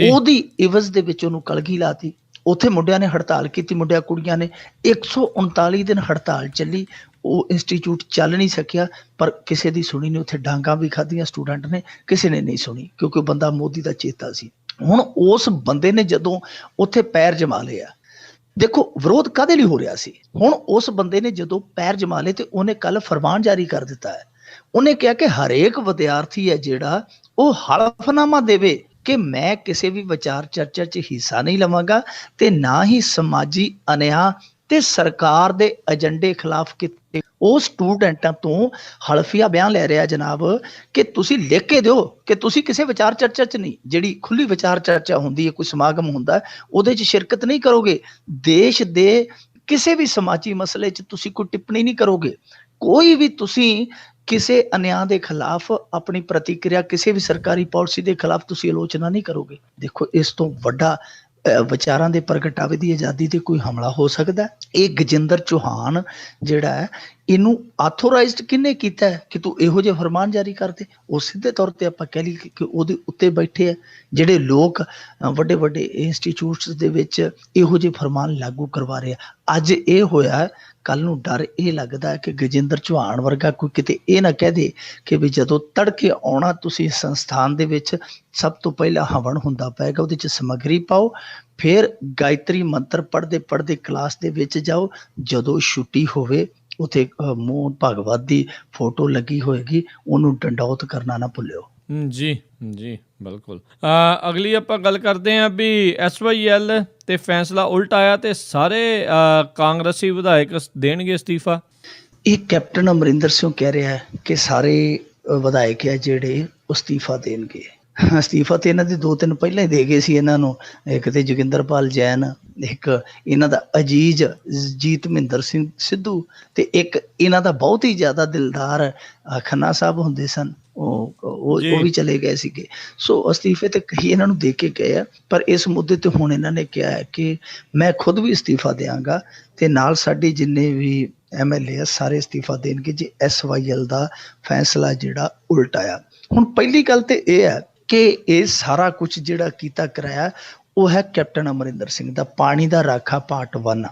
ਉਹਦੀ ਇਵਜ਼ ਦੇ ਵਿੱਚ ਉਹਨੂੰ ਕਲਗੀ ਲਾਤੀ। ਉੱਥੇ ਮੁੰਡਿਆਂ ਨੇ ਹੜਤਾਲ ਕੀਤੀ, ਮੁੰਡਿਆਂ ਕੁੜੀਆਂ ਨੇ 139 ਦਿਨ ਹੜਤਾਲ ਚੱਲੀ। ਉਹ ਇੰਸਟੀਚਿਊਟ ਚੱਲ ਨਹੀਂ ਸਕਿਆ, ਪਰ ਕਿਸੇ ਦੀ ਸੁਣੀ ਨਹੀਂ। ਉੱਥੇ ਡਾਂਗਾਂ ਵੀ ਖਾਧੀਆਂ ਸਟੂਡੈਂਟ ਨੇ, ਕਿਸੇ ਨੇ ਨਹੀਂ ਸੁਣੀ, ਕਿਉਂਕਿ ਉਹ ਬੰਦਾ ਮੋਦੀ ਦਾ ਚੇਤਾ ਸੀ। ਹੁਣ ਉਸ ਬੰਦੇ ਨੇ ਜਦੋਂ ਉੱਥੇ ਪੈਰ ਜਮਾ ਲਿਆ, ਦੇਖੋ ਵਿਰੋਧ ਕਾਹਦੇ ਲਈ ਹੋ ਰਿਹਾ ਸੀ। ਹੁਣ ਉਸ ਬੰਦੇ ਨੇ ਜਦੋਂ ਪੈਰ ਜਮਾ ਲਏ ਤੇ ਉਹਨੇ ਕੱਲ ਫਰਮਾਨ ਜਾਰੀ ਕਰ ਦਿੱਤਾ ਹੈ। ਉਹਨੇ ਕਿਹਾ ਕਿ ਹਰੇਕ ਵਿਦਿਆਰਥੀ ਹੈ ਜਿਹੜਾ ਉਹ ਹਲਫਨਾਮਾ ਦੇਵੇ ਕਿ ਮੈਂ ਕਿਸੇ ਵੀ ਵਿਚਾਰ ਚਰਚਾ 'ਚ ਹਿੱਸਾ ਨਹੀਂ ਲਵਾਂਗਾ ਤੇ ਨਾ ਹੀ ਸਮਾਜੀ ਅਨਿਆਂ ਤੇ ਸਰਕਾਰ ਦੇ ਏਜੰਡੇ ਖਿਲਾਫ ਕੀਤੇ। ਉਹ ਸਟੂਡੈਂਟਾਂ ਤੋਂ ਹਲਫੀਆ ਬਿਆਨ ਲੈ ਰਿਹਾ ਜਨਾਬ ਕਿ ਤੁਸੀਂ ਲਿਖ ਕੇ ਦਿਓ ਕਿ ਤੁਸੀਂ ਕਿਸੇ ਵਿਚਾਰ ਚਰਚਾ 'ਚ ਨਹੀਂ, ਜਿਹੜੀ ਖੁੱਲੀ ਵਿਚਾਰ ਚਰਚਾ ਹੁੰਦੀ ਹੈ, ਕੋਈ ਸਮਾਗਮ ਹੁੰਦਾ ਉਹਦੇ 'ਚ ਸ਼ਿਰਕਤ ਨਹੀਂ ਕਰੋਗੇ, ਦੇਸ਼ ਦੇ ਕਿਸੇ ਵੀ ਸਮਾਜੀ ਮਸਲੇ 'ਚ ਤੁਸੀਂ ਕੋਈ ਟਿੱਪਣੀ ਨਹੀਂ ਕਰੋਗੇ, ਕੋਈ ਵੀ ਤੁਸੀਂ ਕਿਸੇ ਅਨਿਆਂ ਦੇ ਖਿਲਾਫ ਆਪਣੀ ਪ੍ਰਤੀਕਿਰਿਆ, ਕਿਸੇ ਵੀ ਸਰਕਾਰੀ ਪਾਲਿਸੀ ਦੇ ਖਿਲਾਫ ਤੁਸੀਂ ਆਲੋਚਨਾ ਨਹੀਂ ਕਰੋਗੇ। ਦੇਖੋ ਇਸ ਤੋਂ ਵੱਡਾ ਵਿਚਾਰਾਂ ਦੇ ਪ੍ਰਗਟਾਵੇ ਦੀ ਆਜ਼ਾਦੀ ਤੇ ਕੋਈ ਹਮਲਾ ਹੋ ਸਕਦਾ? ਇਹ ਗਜੇਂਦਰ ਚੌਹਾਨ ਜਿਹੜਾ ਹੈ, ਇਹਨੂੰ ਆਥੋਰਾਈਜ਼ਡ ਕਿਹਨੇ ਕੀਤਾ ਹੈ ਕਿ ਤੂੰ ਇਹੋ ਜਿਹੇ ਫਰਮਾਨ ਜਾਰੀ ਕਰਦੇ? ਉਹ ਸਿੱਧੇ ਤੌਰ ਤੇ ਆਪਾਂ ਕਹਿ ਲਈਏ ਕਿ ਉਹਦੇ ਉੱਤੇ ਬੈਠੇ ਆ ਜਿਹੜੇ ਲੋਕ ਵੱਡੇ ਵੱਡੇ ਇੰਸਟੀਚਿਊਟਸ ਦੇ ਵਿੱਚ ਇਹੋ ਜਿਹੇ ਫਰਮਾਨ ਲਾਗੂ ਕਰਵਾ ਰਹੇ ਆ। ਅੱਜ ਇਹ ਹੋਇਆ, ਕੱਲ ਨੂੰ ਡਰ ਇਹ ਲੱਗਦਾ ਹੈ ਕਿ ਗਜੇਂਦਰ ਚੌਹਾਨ ਵਰਗਾ ਕੋਈ ਕਿਤੇ ਇਹ ਨਾ ਕਹਿ ਦੇ ਕਿ ਵੀ ਜਦੋਂ ਤੜਕੇ ਆਉਣਾ ਤੁਸੀਂ ਸੰਸਥਾਨ ਦੇ ਵਿੱਚ, ਸਭ ਤੋਂ ਪਹਿਲਾਂ ਹਵਨ ਹੁੰਦਾ ਪਏਗਾ, ਉਹਦੇ 'ਚ ਸਮੱਗਰੀ ਪਾਓ, ਫਿਰ ਗਾਇਤਰੀ ਮੰਤਰ ਪੜ੍ਹਦੇ ਪੜ੍ਹਦੇ ਕਲਾਸ ਦੇ ਵਿੱਚ ਜਾਓ, ਜਦੋਂ ਛੁੱਟੀ ਹੋਵੇ ਉੱਥੇ ਮੋਹਨ ਭਾਗਵਤ ਦੀ ਫੋਟੋ ਲੱਗੀ ਹੋਏਗੀ, ਉਹਨੂੰ ਡੰਡੌਤ ਕਰਨਾ ਨਾ ਭੁੱਲਿਓ। ਜੀ ਜੀ ਬਿਲਕੁਲ। ਅਗਲੀ ਆਪਾਂ ਗੱਲ ਕਰਦੇ ਹਾਂ ਵੀ SYL ਤੇ ਫੈਸਲਾ ਉਲਟ ਆਇਆ ਤੇ ਸਾਰੇ ਕਾਂਗਰਸੀ ਵਿਧਾਇਕ ਦੇਣਗੇ ਅਸਤੀਫਾ। ਇਹ ਕੈਪਟਨ ਅਮਰਿੰਦਰ ਸਿੰਘ ਕਹਿ ਰਿਹਾ ਹੈ ਕਿ ਸਾਰੇ ਵਿਧਾਇਕ ਆ ਜਿਹੜੇ ਅਸਤੀਫਾ ਦੇਣਗੇ। ਅਸਤੀਫਾ ਤੇ ਇਹਨਾਂ ਦੇ 2-3 ਪਹਿਲਾਂ ਹੀ ਦੇ ਗਏ ਸੀ ਇਹਨਾਂ ਨੂੰ, ਇੱਕ ਤੇ ਜੋਗਿੰਦਰਪਾਲ ਜੈਨ, ਇੱਕ ਇਹਨਾਂ ਦਾ ਅਜੀਜ਼ ਜੀਤਮਿੰਦਰ ਸਿੰਘ ਸਿੱਧੂ, ਤੇ ਇੱਕ ਇਹਨਾਂ ਦਾ ਬਹੁਤ ਹੀ ਜ਼ਿਆਦਾ ਦਿਲਦਾਰ ਖੰਨਾ ਸਾਹਿਬ ਹੁੰਦੇ ਸਨ, ਉਹ ਵੀ ਚਲੇ ਗਏ ਸੀਗੇ। ਸੋ ਅਸਤੀਫੇ ਤੇ ਕਈ ਇਹਨਾਂ ਨੂੰ ਦੇ ਕੇ ਗਏ ਆ, ਪਰ ਇਸ ਮੁੱਦੇ ਤੇ ਹੁਣ ਇਹਨਾਂ ਨੇ ਕਿਹਾ ਹੈ ਕਿ ਮੈਂ ਖੁਦ ਵੀ ਅਸਤੀਫਾ ਦਿਆਂਗਾ ਤੇ ਨਾਲ ਸਾਡੇ ਜਿੰਨੇ ਵੀ MLA ਸਾਰੇ ਅਸਤੀਫਾ ਦੇਣਗੇ ਜੇ SYL ਦਾ ਫੈਸਲਾ ਜਿਹੜਾ ਉਲਟ ਆਇਆ। ਹੁਣ ਪਹਿਲੀ ਗੱਲ ਤੇ ਇਹ ਹੈ ਕਿ ਇਹ ਸਾਰਾ ਕੁਝ ਜਿਹੜਾ ਕੀਤਾ ਕਰਾਇਆ ਉਹ ਹੈ ਕੈਪਟਨ ਅਮਰਿੰਦਰ ਸਿੰਘ ਦਾ, ਪਾਣੀ ਦਾ ਰਾਖਾ ਪਾਰਟ 1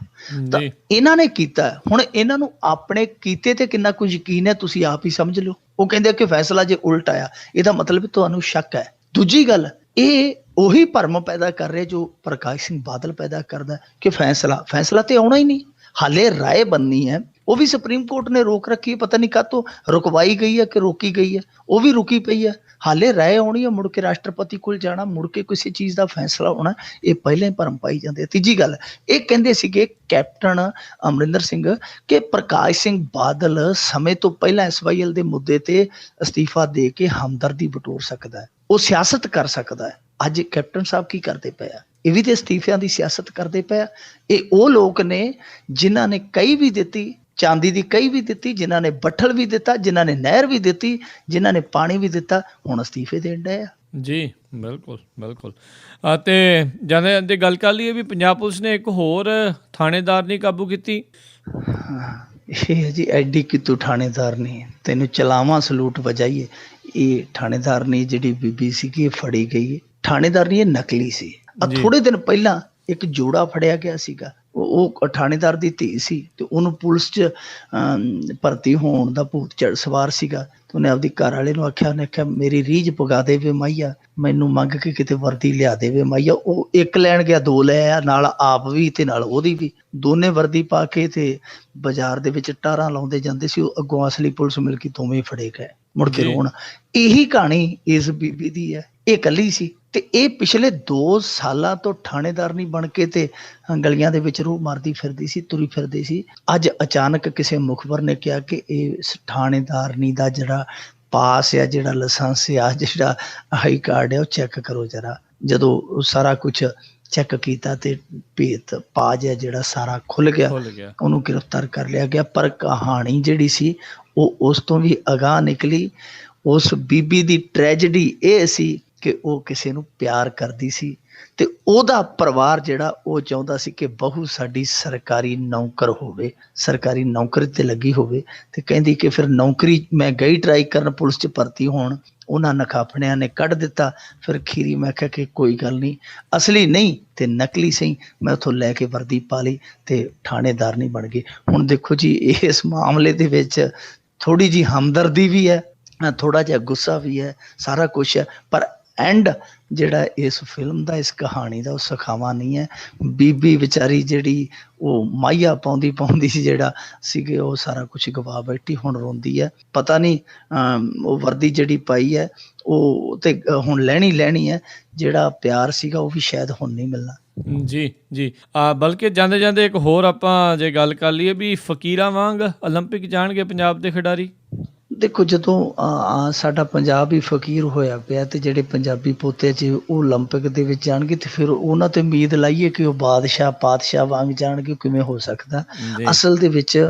ਤਾਂ ਇਹਨਾਂ ਨੇ ਕੀਤਾ। ਹੁਣ ਇਹਨਾਂ ਨੂੰ ਆਪਣੇ ਕੀਤੇ ਤੇ ਕਿੰਨਾ ਕੁ ਯਕੀਨ ਹੈ ਤੁਸੀਂ ਆਪ ਹੀ ਸਮਝ ਲਓ। ਉਹ ਕਹਿੰਦੇ ਕਿ ਫੈਸਲਾ ਜੇ ਉਲਟ ਆਇਆ ਇਹਦਾ ਮਤਲਬ ਤੁਹਾਨੂੰ ਸ਼ੱਕ ਹੈ। ਦੂਜੀ ਗੱਲ, ਇਹ ਉਹੀ ਭਰਮ ਪੈਦਾ ਕਰ ਰਿਹਾ ਜੋ ਪ੍ਰਕਾਸ਼ ਸਿੰਘ ਬਾਦਲ ਪੈਦਾ ਕਰਦਾ ਕਿ ਫੈਸਲਾ ਤੇ ਆਉਣਾ ਹੀ ਨਹੀਂ, ਹਾਲੇ ਰਾਏ ਬਣਨੀ ਹੈ। ਉਹ ਵੀ ਸੁਪਰੀਮ ਕੋਰਟ ਨੇ ਰੋਕ ਰੱਖੀ, ਪਤਾ ਨਹੀਂ ਕਾਹਤੋਂ ਰੁਕਵਾਈ ਗਈ ਹੈ ਕਿ ਰੋਕੀ ਗਈ ਹੈ, ਉਹ ਵੀ ਰੁਕੀ ਪਈ ਹੈ। ਹਾਲੇ ਰਾਏ ਆਉਣੀ ਹੈ, ਮੁੜ ਕੇ ਰਾਸ਼ਟਰਪਤੀ ਕੋਲ ਜਾਣਾ, ਮੁੜ ਕੇ ਕਿਸੇ ਚੀਜ਼ ਦਾ ਫੈਸਲਾ ਹੋਣਾ, ਇਹ ਪਹਿਲਾਂ ਹੀ ਭਰਮ ਪਾਈ ਜਾਂਦੇ। ਤੀਜੀ ਗੱਲ, ਇਹ ਕਹਿੰਦੇ ਸੀਗੇ ਕੈਪਟਨ ਅਮਰਿੰਦਰ ਸਿੰਘ ਕਿ ਪ੍ਰਕਾਸ਼ ਸਿੰਘ ਬਾਦਲ ਸਮੇਂ ਤੋਂ ਪਹਿਲਾਂ SYL ਦੇ ਮੁੱਦੇ ਤੇ ਅਸਤੀਫਾ ਦੇ ਕੇ ਹਮਦਰਦੀ ਬਟੋਰ ਸਕਦਾ ਹੈ, ਉਹ ਸਿਆਸਤ ਕਰ ਸਕਦਾ ਹੈ। ਅੱਜ ਕੈਪਟਨ ਸਾਹਿਬ ਕੀ ਕਰਦੇ ਪਏ ਆ? ਇਹ ਵੀ ਤੇ ਅਸਤੀਫਿਆਂ ਦੀ ਸਿਆਸਤ ਕਰਦੇ ਪਏ ਆ। ਇਹ ਉਹ ਲੋਕ ਨੇ ਜਿਨ੍ਹਾਂ ਨੇ ਕਹੀ ਵੀ ਦਿੱਤੀ, ਚਾਂਦੀ ਦੀ ਕਹੀ ਵੀ ਦਿੱਤੀ, ਜਿਨ੍ਹਾਂ ਨੇ ਬੱਠਲ ਵੀ ਦਿੱਤਾ, ਜਿਨ੍ਹਾਂ ਨੇ ਨਹਿਰ ਵੀ ਦਿੱਤੀ, ਜਿਨ੍ਹਾਂ ਨੇ ਪਾਣੀ ਵੀ ਦਿੱਤਾ, ਹੁਣ ਅਸਤੀਫੇ ਦੇਣ ਡਏ ਆ। ਜੀ ਬਿਲਕੁਲ ਬਿਲਕੁਲ। ਅਤੇ ਜਾਂਦੇ ਜਾਂਦੇ ਗੱਲ ਕਰ ਲਈਏ ਵੀ ਪੰਜਾਬ ਪੁਲਿਸ ਨੇ ਇੱਕ ਹੋਰ ਥਾਣੇਦਾਰ ਨਹੀਂ ਕਾਬੂ ਕੀਤੀ। ਇਹ ਜੀ ਐਡੀ ਕਿਤੋਂ ਥਾਣੇਦਾਰ ਨਹੀਂ, ਤੈਨੂੰ ਚਲਾਵਾਂ ਸਲੂਟ ਵਜਾਈਏ। ਇਹ ਥਾਣੇਦਾਰਨੀ ਜਿਹੜੀ ਬੀਬੀ ਸੀਗੀ ਇਹ ਫੜੀ ਗਈ। ਥਾਣੇਦਾਰਨੀ ਇਹ ਨਕਲੀ ਸੀ। ਥੋੜੇ ਦਿਨ ਪਹਿਲਾਂ ਇੱਕ ਜੋੜਾ ਫੜਿਆ ਗਿਆ ਸੀਗਾ, ਉਹ ਥਾਣੇਦਾਰ ਦੀ ਧੀ ਸੀ ਤੇ ਉਹਨੂੰ ਪੁਲਿਸ 'ਚ ਭਰਤੀ ਹੋਣ ਦਾ ਭੂਤ ਚੜ ਸਵਾਰ ਸੀਗਾ। ਤੇ ਉਹਨੇ ਆਪਦੀ ਘਰ ਵਾਲੇ ਨੂੰ ਆਖਿਆ, ਉਹਨੇ ਆਖਿਆ ਮੇਰੀ ਰੀਝ ਪੁਗਾ ਦੇਵੇ ਮਾਈਆ, ਮੈਨੂੰ ਮੰਗ ਕੇ ਕਿਤੇ ਵਰਦੀ ਲਿਆ ਦੇਵੇ ਮਾਈਆ। ਉਹ ਇੱਕ ਲੈਣ ਗਿਆ, ਦੋ ਲੈ ਆ, ਨਾਲ ਆਪ ਵੀ ਤੇ ਨਾਲ ਉਹਦੀ ਵੀ, ਦੋਨੇ ਵਰਦੀ ਪਾ ਕੇ ਤੇ ਬਾਜ਼ਾਰ ਦੇ ਵਿੱਚ ਟਾਰਾਂ ਲਾਉਂਦੇ ਜਾਂਦੇ ਸੀ। ਉਹ ਅੱਗੋਂ ਅਸਲੀ ਪੁਲਿਸ ਮਿਲ ਕੇ ਦੋਵੇਂ ਫੜੇ ਗਏ ਮੁੜ ਕੇ ਰੋਣ। ਇਹੀ ਕਹਾਣੀ ਇਸ ਬੀਬੀ ਦੀ ਹੈ। ਇਹ ਇਕੱਲੀ ਸੀ ਤੇ ਇਹ ਪਿਛਲੇ 2 ਸਾਲਾਂ ਤੋਂ ਥਾਣੇਦਾਰਨੀ ਬਣ ਕੇ ਤੇ ਗਲੀਆਂ ਦੇ ਵਿੱਚ ਰੂਹ ਮਾਰਦੀ ਫਿਰਦੀ ਸੀ, ਤੁਰੀ ਫਿਰਦੀ ਸੀ। ਅੱਜ ਅਚਾਨਕ ਕਿਸੇ ਮੁਖਬਰ ਨੇ ਕਿਹਾ ਕਿ ਇਹ ਥਾਣੇਦਾਰਨੀ ਦਾ ਜਿਹੜਾ ਪਾਸ ਆ, ਜਿਹੜਾ ਲਾਇਸੈਂਸ ਆ, ਜਿਹੜਾ ਹਾਈ ਕਾਰਡ ਆ, ਉਹ ਚੈੱਕ ਕਰੋ ਜਰਾ। ਜਦੋਂ ਸਾਰਾ ਕੁਛ ਚੈੱਕ ਕੀਤਾ ਤੇ ਭੇਤ ਪਾਜ ਹੈ ਜਿਹੜਾ ਸਾਰਾ ਖੁੱਲ ਗਿਆ, ਉਹਨੂੰ ਗ੍ਰਿਫਤਾਰ ਕਰ ਲਿਆ ਗਿਆ। ਪਰ ਕਹਾਣੀ ਜਿਹੜੀ ਸੀ ਉਹ ਉਸ ਤੋਂ ਵੀ ਅਗਾਂਹ ਨਿਕਲੀ। ਉਸ ਬੀਬੀ ਦੀ ਟ੍ਰੈਜਡੀ ਇਹ ਸੀ ਕਿ ਉਹ ਕਿਸੇ ਨੂੰ ਪਿਆਰ ਕਰਦੀ ਸੀ ਤੇ ਉਹਦਾ ਪਰਿਵਾਰ ਜਿਹੜਾ ਉਹ ਚਾਹੁੰਦਾ ਸੀ ਕਿ ਬਹੂ ਸਾਡੀ ਸਰਕਾਰੀ ਨੌਕਰ ਹੋਵੇ, ਸਰਕਾਰੀ ਨੌਕਰੀ ਤੇ ਲੱਗੀ ਹੋਵੇ। ਤੇ ਕਹਿੰਦੀ ਕਿ ਫਿਰ ਨੌਕਰੀ ਮੈਂ ਗਈ ਟਰਾਈ ਕਰਨ ਪੁਲਿਸ 'ਚ ਭਰਤੀ ਹੋਣ, ਉਹਨਾਂ ਨਖਾਫਣਿਆਂ ਨੇ ਕੱਢ ਦਿੱਤਾ। ਫਿਰ ਖੀਰੀ ਮੈਂ ਕਿਹਾ ਕਿ ਕੋਈ ਗੱਲ ਨਹੀਂ, ਅਸਲੀ ਨਹੀਂ ਤੇ ਨਕਲੀ ਸਹੀ, ਮੈਂ ਉੱਥੋਂ ਲੈ ਕੇ ਵਰਦੀ ਪਾ ਲਈ ਤੇ ਥਾਣੇਦਾਰ ਨਹੀਂ ਬਣ ਗਏ। ਹੁਣ ਦੇਖੋ ਜੀ, ਇਸ ਮਾਮਲੇ ਦੇ ਵਿੱਚ ਥੋੜ੍ਹੀ ਜਿਹੀ ਹਮਦਰਦੀ ਵੀ ਹੈ, ਥੋੜ੍ਹਾ ਜਿਹਾ ਗੁੱਸਾ ਵੀ ਹੈ, ਸਾਰਾ ਕੁਛ ਹੈ। ਪਰ ਐਂਡ ਜਿਹੜਾ ਇਸ ਫਿਲਮ ਦਾ, ਇਸ ਕਹਾਣੀ ਦਾ, ਉਹ ਸਖਾਵਾ ਨਹੀਂ ਹੈ। ਬੀਬੀ ਵਿਚਾਰੀ ਜਿਹੜੀ ਉਹ ਮਾਹੀਆ ਪਾਉਂਦੀ ਸੀ ਜਿਹੜਾ ਸੀਗੇ, ਉਹ ਸਾਰਾ ਕੁਛ ਗਵਾ ਬੈਠੀ, ਹੁਣ ਰੋਂਦੀ ਹੈ। ਪਤਾ ਨਹੀਂ ਉਹ ਵਰਦੀ ਜਿਹੜੀ ਪਾਈ ਹੈ ਉਹ ਤੇ ਹੁਣ ਲੈਣੀ ਹੈ। ਜਿਹੜਾ ਪਿਆਰ ਸੀਗਾ ਉਹ ਵੀ ਸ਼ਾਇਦ ਹੁਣ ਨਹੀਂ ਮਿਲਣਾ। ਜੀ ਬਲਕਿ ਜਾਂਦੇ ਜਾਂਦੇ ਇੱਕ ਹੋਰ ਆਪਾਂ ਜੇ ਗੱਲ ਕਰ ਲਈਏ ਵੀ ਫਕੀਰਾਂ ਵਾਂਗ ਓਲੰਪਿਕ ਜਾਣਗੇ ਪੰਜਾਬ ਦੇ ਖਿਡਾਰੀ। ਦੇਖੋ, ਜਦੋਂ ਸਾਡਾ ਪੰਜਾਬ ਹੀ ਫਕੀਰ ਹੋਇਆ ਪਿਆ ਤੇ ਜਿਹੜੇ ਪੰਜਾਬੀ ਪੋਤੇ 'ਚ ਉਹ ਓਲੰਪਿਕ ਦੇ ਵਿੱਚ ਜਾਣਗੇ ਤੇ ਫਿਰ ਉਹਨਾਂ ਤੇ ਉਮੀਦ ਲਾਈਏ ਕਿ ਉਹ ਪਾਤਸ਼ਾਹ ਵਾਂਗ ਜਾਣਗੇ, ਕਿਵੇਂ ਹੋ ਸਕਦਾ। ਅਸਲ ਦੇ ਵਿੱਚ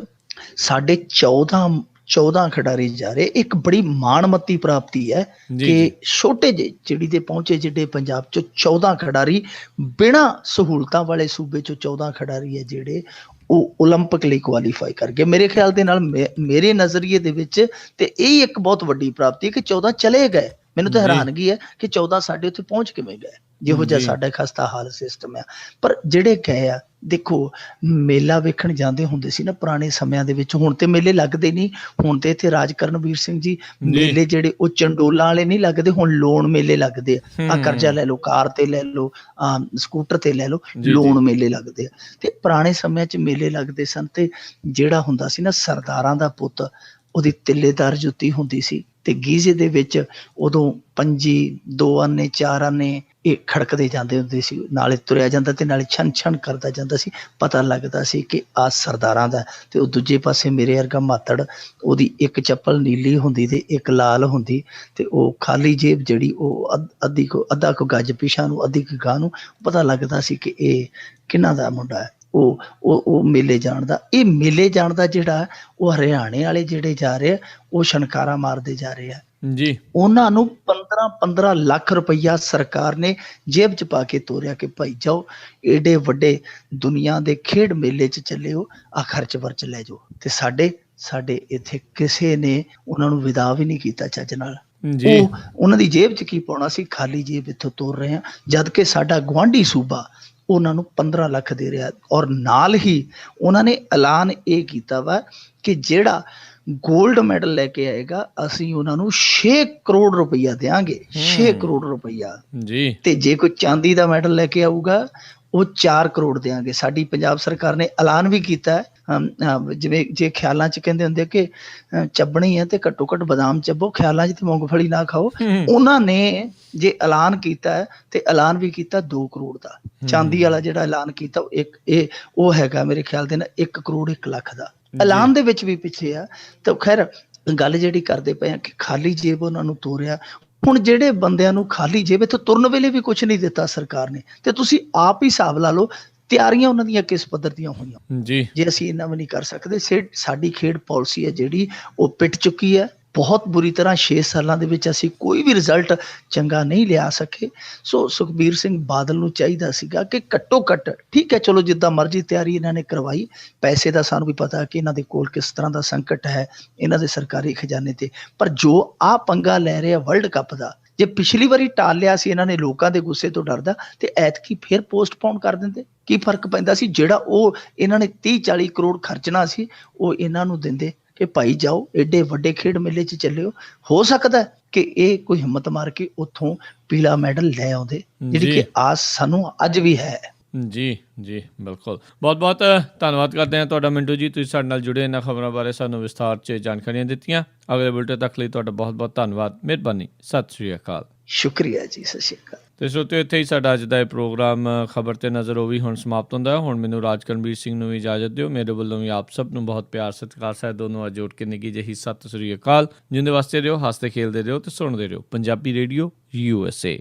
ਸਾਡੇ 14 ਖਿਡਾਰੀ ਜਾ ਰਹੇ। ਇੱਕ ਬੜੀ ਮਾਣਮੱਤੀ ਪ੍ਰਾਪਤੀ ਹੈ ਕਿ ਛੋਟੇ ਜਿਹੇ ਚਿੜੀ ਦੇ ਪਹੁੰਚੇ ਜਿਹੜੇ ਪੰਜਾਬ 'ਚੋਂ 14 ਖਿਡਾਰੀ, ਬਿਨਾਂ ਸਹੂਲਤਾਂ ਵਾਲੇ ਸੂਬੇ 'ਚੋਂ 14 ਖਿਡਾਰੀ ਹੈ ਜਿਹੜੇ ਉਹ ਓਲੰਪਿਕ ਲਈ ਕੁਆਲੀਫਾਈ ਕਰ ਗਏ। ਮੇਰੇ ਖਿਆਲ ਦੇ ਨਾਲ, ਮੇਰੇ ਨਜ਼ਰੀਏ ਦੇ ਵਿੱਚ ਤੇ ਇਹ ਇੱਕ ਬਹੁਤ ਵੱਡੀ ਪ੍ਰਾਪਤੀ ਹੈ ਕਿ 14 ਚਲੇ ਗਏ। ਮੈਨੂੰ ਤਾਂ ਹੈਰਾਨਗੀ ਹੈ ਕਿ 14 ਸਾਡੇ ਉੱਥੇ ਪਹੁੰਚ ਕਿਵੇਂ ਗਏ, ਜਿਹੋ ਜਿਹਾ ਸਾਡਾ ਖਸਤਾ ਹਾਲ ਸਿਸਟਮ ਆ। ਪਰ ਜਿਹੜੇ ਗਏ ਆ, ਦੇਖੋ ਮੇਲਾ ਵੇਖਣ ਜਾਂਦੇ ਹੁੰਦੇ ਸੀ ਨਾ ਪੁਰਾਣੇ ਸਮਿਆਂ ਦੇ ਵਿੱਚ, ਹੁਣ ਤੇ ਮੇਲੇ ਲੱਗਦੇ ਨਹੀਂ। ਹੁਣ ਤੇ ਇੱਥੇ ਰਾਜ ਕਰਨਵੀਰ ਸਿੰਘ ਜੀ, ਮੇਲੇ ਜਿਹੜੇ ਉਹ ਚੰਡੋਲਾਂ ਵਾਲੇ ਨਹੀਂ ਲੱਗਦੇ, ਹੁਣ ਲੋਨ ਮੇਲੇ ਲੱਗਦੇ ਆ। ਕਰਜ਼ਾ ਲੈ ਲਓ, ਕਾਰ ਤੇ ਲੈ ਲਓ, ਸਕੂਟਰ ਤੇ ਲੈ ਲਓ, ਲੋਨ ਮੇਲੇ ਲੱਗਦੇ ਆ। ਤੇ ਪੁਰਾਣੇ ਸਮਿਆਂ 'ਚ ਮੇਲੇ ਲੱਗਦੇ ਸਨ ਤੇ ਜਿਹੜਾ ਹੁੰਦਾ ਸੀ ਨਾ ਸਰਦਾਰਾਂ ਦਾ ਪੁੱਤ, ਉਹਦੀ ਤਿੱਲੇਦਾਰ ਜੁੱਤੀ ਹੁੰਦੀ ਸੀ ਤੇ ਗੀਜ਼ੇ ਦੇ ਵਿੱਚ ਉਦੋਂ 5 2 ਆਨੇ 4 ਆਨੇ ਇਹ ਖੜਕਦੇ ਜਾਂਦੇ ਹੁੰਦੇ ਸੀ। ਨਾਲੇ ਤੁਰਿਆ ਜਾਂਦਾ ਤੇ ਨਾਲੇ ਛਣ ਕਰਦਾ ਜਾਂਦਾ ਸੀ। ਪਤਾ ਲੱਗਦਾ ਸੀ ਕਿ ਆਹ ਸਰਦਾਰਾਂ ਦਾ। ਤੇ ਉਹ ਦੂਜੇ ਪਾਸੇ ਮੇਰੇ ਵਰਗਾ ਮਾਤੜ, ਉਹਦੀ ਇੱਕ ਚੱਪਲ ਨੀਲੀ ਹੁੰਦੀ ਤੇ ਇੱਕ ਲਾਲ ਹੁੰਦੀ ਤੇ ਉਹ ਖਾਲੀ ਜੇਬ ਜਿਹੜੀ ਉਹ ਅੱਧਾ ਕੁ ਗੱਜ ਪਿਛਾਂ ਨੂੰ, ਅੱਧੀ ਕੁ ਗਾਂਹ ਨੂੰ। ਪਤਾ ਲੱਗਦਾ ਸੀ ਕਿ ਇਹ ਕਿਹਨਾਂ ਦਾ ਮੁੰਡਾ ਹੈ। ਉਹ ਮੇਲੇ ਜਾਣ ਦਾ, ਇਹ ਮੇਲੇ ਜਾਣ ਦਾ ਜਿਹੜਾ ਉਹ ਹਰਿਆਣੇ ਵਾਲੇ ਜਿਹੜੇ ਜਾ ਰਹੇ ਆ, ਉਹ ਛਣਕਾਰਾ ਮਾਰਦੇ ਜਾ ਰਹੇ ਆ ਜੀ। ਉਹਨਾਂ ਨੂੰ 15 ਲੱਖ ਰੁਪਈਆ ਸਰਕਾਰ ਨੇ ਜੇਬ 'ਚ ਪਾ ਕੇ ਤੋਰਿਆ ਕਿ ਭਾਈ ਜਾਓ, ਏਡੇ ਵੱਡੇ ਦੁਨੀਆ ਦੇ ਖੇਡ ਮੇਲੇ 'ਚ ਚੱਲੇ ਹੋ, ਆ ਖਰਚ ਵਰਚ ਲੈ ਜਾਓ। ਤੇ ਸਾਡੇ ਇੱਥੇ ਕਿਸੇ ਨੇ ਉਹਨਾਂ ਨੂੰ ਵਿਦਾ ਵੀ ਨਹੀਂ ਕੀਤਾ ਚੱਜ ਨਾਲ। ਉਹਨਾਂ ਦੀ ਜੇਬ 'ਚ ਕੀ ਪਾਉਣਾ ਸੀ, ਖਾਲੀ ਜੇਬ ਇੱਥੋਂ ਤੋਰ ਰਹੇ ਆ। ਜਦ ਕਿ ਸਾਡਾ ਗੁਆਂਢੀ ਸੂਬਾ ਉਹਨਾਂ ਨੂੰ 15 ਲੱਖ ਦੇ ਰਿਹਾ। ਔਰ ਨਾਲ ਹੀ ਉਹਨਾਂ ਨੇ ਐਲਾਨ ਇਹ ਕੀਤਾ ਵਾ ਕਿ ਜਿਹੜਾ ਗੋਲਡ ਮੈਡਲ ਲੈ ਕੇ ਆਏਗਾ, ਅਸੀਂ ਉਹਨਾਂ ਨੂੰ 6 ਕਰੋੜ ਰੁਪਈਆ ਦੇਵਾਂਗੇ। 6 ਕਰੋੜ ਰੁਪਈਆ ਜੀ। ਤੇ ਜੇ ਕੋਈ ਚਾਂਦੀ ਦਾ ਮੈਡਲ ਲੈ ਕੇ ਆਊਗਾ, ਉਹ 4 ਕਰੋੜ ਦੇਵਾਂਗੇ। ਸਾਡੀ ਪੰਜਾਬ ਸਰਕਾਰ ਨੇ ਐਲਾਨ ਵੀ ਕੀਤਾ ਹੈ। ਜਿਵੇਂ ਜੇ ਖਿਆਲਾਂ 'ਚ ਕਹਿੰਦੇ ਹੁੰਦੇ ਕਿ ਚੱਬਣੀ ਹੈ ਤੇ ਘੱਟੋ ਘੱਟ ਬਦਾਮ ਚੱਬੋ, ਖਿਆਲਾਂ 'ਚ ਤੇ ਮੂੰਗਫਲੀ ਨਾ ਖਾਓ। ਉਹਨਾਂ ਨੇ ਜੇ ਐਲਾਨ ਕੀਤਾ ਹੈ ਤੇ ਐਲਾਨ ਵੀ ਕੀਤਾ 2 ਕਰੋੜ ਦਾ। ਚਾਂਦੀ ਵਾਲਾ ਜਿਹੜਾ ਐਲਾਨ ਕੀਤਾ ਉਹ ਹੈਗਾ ਮੇਰੇ ਖਿਆਲ ਦੇ ਨਾਲ 1 ਕਰੋੜ 1 ਲੱਖ ਦਾ। ਐਲਾਨ ਦੇ ਵਿੱਚ ਵੀ ਪਿੱਛੇ ਆ। ਤਾਂ ਖੈਰ ਗੱਲ ਜਿਹੜੀ ਕਰਦੇ ਪਏ ਆ ਕਿ ਖਾਲੀ ਜੇਬ ਉਹਨਾਂ ਨੂੰ ਤੋਰਿਆ। ਹੁਣ ਜਿਹੜੇ ਬੰਦਿਆਂ ਨੂੰ ਖਾਲੀ ਜੇਬ, ਇੱਥੇ ਤੁਰਨ ਵੇਲੇ ਵੀ ਕੁਛ ਨਹੀਂ ਦਿੱਤਾ ਸਰਕਾਰ ਨੇ, ਤੇ ਤੁਸੀਂ ਆਪ ਹੀ ਹਿਸਾਬ ਲਾ ਲਓ ਤਿਆਰੀਆਂ ਉਹਨਾਂ ਦੀਆਂ ਕਿਸ ਪੱਧਰ ਦੀਆਂ ਹੋਈਆਂ ਜੀ। ਜੇ ਅਸੀਂ ਇਹਨਾਂ ਵੀ ਨਹੀਂ ਕਰ ਸਕਦੇ, ਸਾਡੀ ਖੇਡ ਪਾਲਿਸੀ ਹੈ ਜਿਹੜੀ ਉਹ ਪਿੱਟ ਚੁੱਕੀ ਹੈ। ਬਹੁਤ ਬੁਰੀ ਤਰ੍ਹਾਂ 6 ਸਾਲਾਂ ਦੇ ਵਿੱਚ ਅਸੀਂ ਕੋਈ ਵੀ ਰਿਜ਼ਲਟ ਚੰਗਾ ਨਹੀਂ ਲਿਆ ਸਕੇ। ਸੋ ਸੁਖਬੀਰ ਸਿੰਘ ਬਾਦਲ ਨੂੰ ਚਾਹੀਦਾ ਸੀਗਾ ਕਿ ਘੱਟੋ ਘੱਟ, ਠੀਕ ਹੈ ਚਲੋ ਜਿੱਦਾਂ ਮਰਜ਼ੀ ਤਿਆਰੀ ਇਹਨਾਂ ਨੇ ਕਰਵਾਈ, ਪੈਸੇ ਦਾ ਸਾਨੂੰ ਵੀ ਪਤਾ ਕਿ ਇਹਨਾਂ ਦੇ ਕੋਲ ਕਿਸ ਤਰ੍ਹਾਂ ਦਾ ਸੰਕਟ ਹੈ ਇਹਨਾਂ ਦੇ ਸਰਕਾਰੀ ਖਜ਼ਾਨੇ ਤੇ, ਪਰ ਜੋ ਆਹ ਪੰਗਾ ਲੈ ਰਿਹਾ ਵਰਲਡ ਕੱਪ ਦਾ, ਜੇ ਪਿਛਲੀ ਵਾਰੀ ਟਾਲ ਲਿਆ ਸੀ ਇਹਨਾਂ ਨੇ ਲੋਕਾਂ ਦੇ ਗੁੱਸੇ ਤੋਂ ਡਰਦਾ, ਤੇ ਐਤਕੀ ਫਿਰ ਪੋਸਟਪੋਨ ਕਰ ਦਿੰਦੇ, ਕੀ ਫਰਕ ਪੈਂਦਾ ਸੀ? ਜਿਹੜਾ ਉਹ ਇਹਨਾਂ ਨੇ 30-40 ਕਰੋੜ ਖਰਚਣਾ ਸੀ ਉਹ ਇਹਨਾਂ ਨੂੰ ਦਿੰਦੇ ਕਿ ਭਾਈ ਜਾਓ ਏਡੇ ਵੱਡੇ ਖੇਡ ਮੇਲੇ 'ਚ ਚੱਲਿਓ, ਹੋ ਸਕਦਾ ਕਿ ਇਹ ਕੋਈ ਹਿੰਮਤ ਮਾਰ ਕੇ ਉੱਥੋਂ ਪੀਲਾ ਮੈਡਲ ਲੈ ਆਉਂਦੇ, ਜਿਹੜੀ ਕਿ ਆਸ ਸਾਨੂੰ ਅੱਜ ਵੀ ਹੈ। ਜੀ ਜੀ ਬਿਲਕੁਲ, ਬਹੁਤ ਬਹੁਤ ਧੰਨਵਾਦ ਕਰਦੇ ਹਾਂ ਤੁਹਾਡਾ ਮਿੰਟੂ ਜੀ, ਤੁਸੀਂ ਸਾਡੇ ਨਾਲ ਜੁੜੇ ਇਹਨਾਂ ਖਬਰਾਂ ਬਾਰੇ ਸਾਨੂੰ ਵਿਸਥਾਰ 'ਚ ਜਾਣਕਾਰੀਆਂ ਦਿੱਤੀਆਂ। ਅਗਲੇ ਬੁਲਟਨ ਤੱਕ ਲਈ ਤੁਹਾਡਾ ਬਹੁਤ ਬਹੁਤ ਧੰਨਵਾਦ, ਮਿਹਰਬਾਨੀ, ਸਤਿ ਸ਼੍ਰੀ ਅਕਾਲ। ਸ਼ੁਕਰੀਆ ਜੀ, ਸਤਿ ਸ਼੍ਰੀ ਅਕਾਲ। ਤੇ ਸਰੋਤਿਓ, ਇੱਥੇ ਹੀ ਸਾਡਾ ਅੱਜ ਦਾ ਇਹ ਪ੍ਰੋਗਰਾਮ ਖਬਰ ਤੇ ਨਜ਼ਰ ਉਹ ਵੀ ਹੁਣ ਸਮਾਪਤ ਹੁੰਦਾ ਹੈ। ਹੁਣ ਮੈਨੂੰ ਰਾਜਕਰਨਵੀਰ ਸਿੰਘ ਨੂੰ ਵੀ ਇਜਾਜ਼ਤ ਦਿਓ। ਮੇਰੇ ਵੱਲੋਂ ਵੀ ਆਪ ਸਭ ਨੂੰ ਬਹੁਤ ਪਿਆਰ ਸਤਿਕਾਰ ਸਹਿਤ ਦੋਨੋਂ ਅੱਜ ਜੋੜ ਕੇ ਨਿੱਘੀ ਜਿਹੀ ਸਤਿ ਸ਼੍ਰੀ ਅਕਾਲ। ਜਿੰਦੇ ਵਾਸਤੇ ਰਹੋ, ਹੱਸਦੇ ਖੇਲਦੇ ਰਹੋ ਤੇ ਸੁਣਦੇ ਰਹੋ ਪੰਜਾਬੀ ਰੇਡੀਓ USA।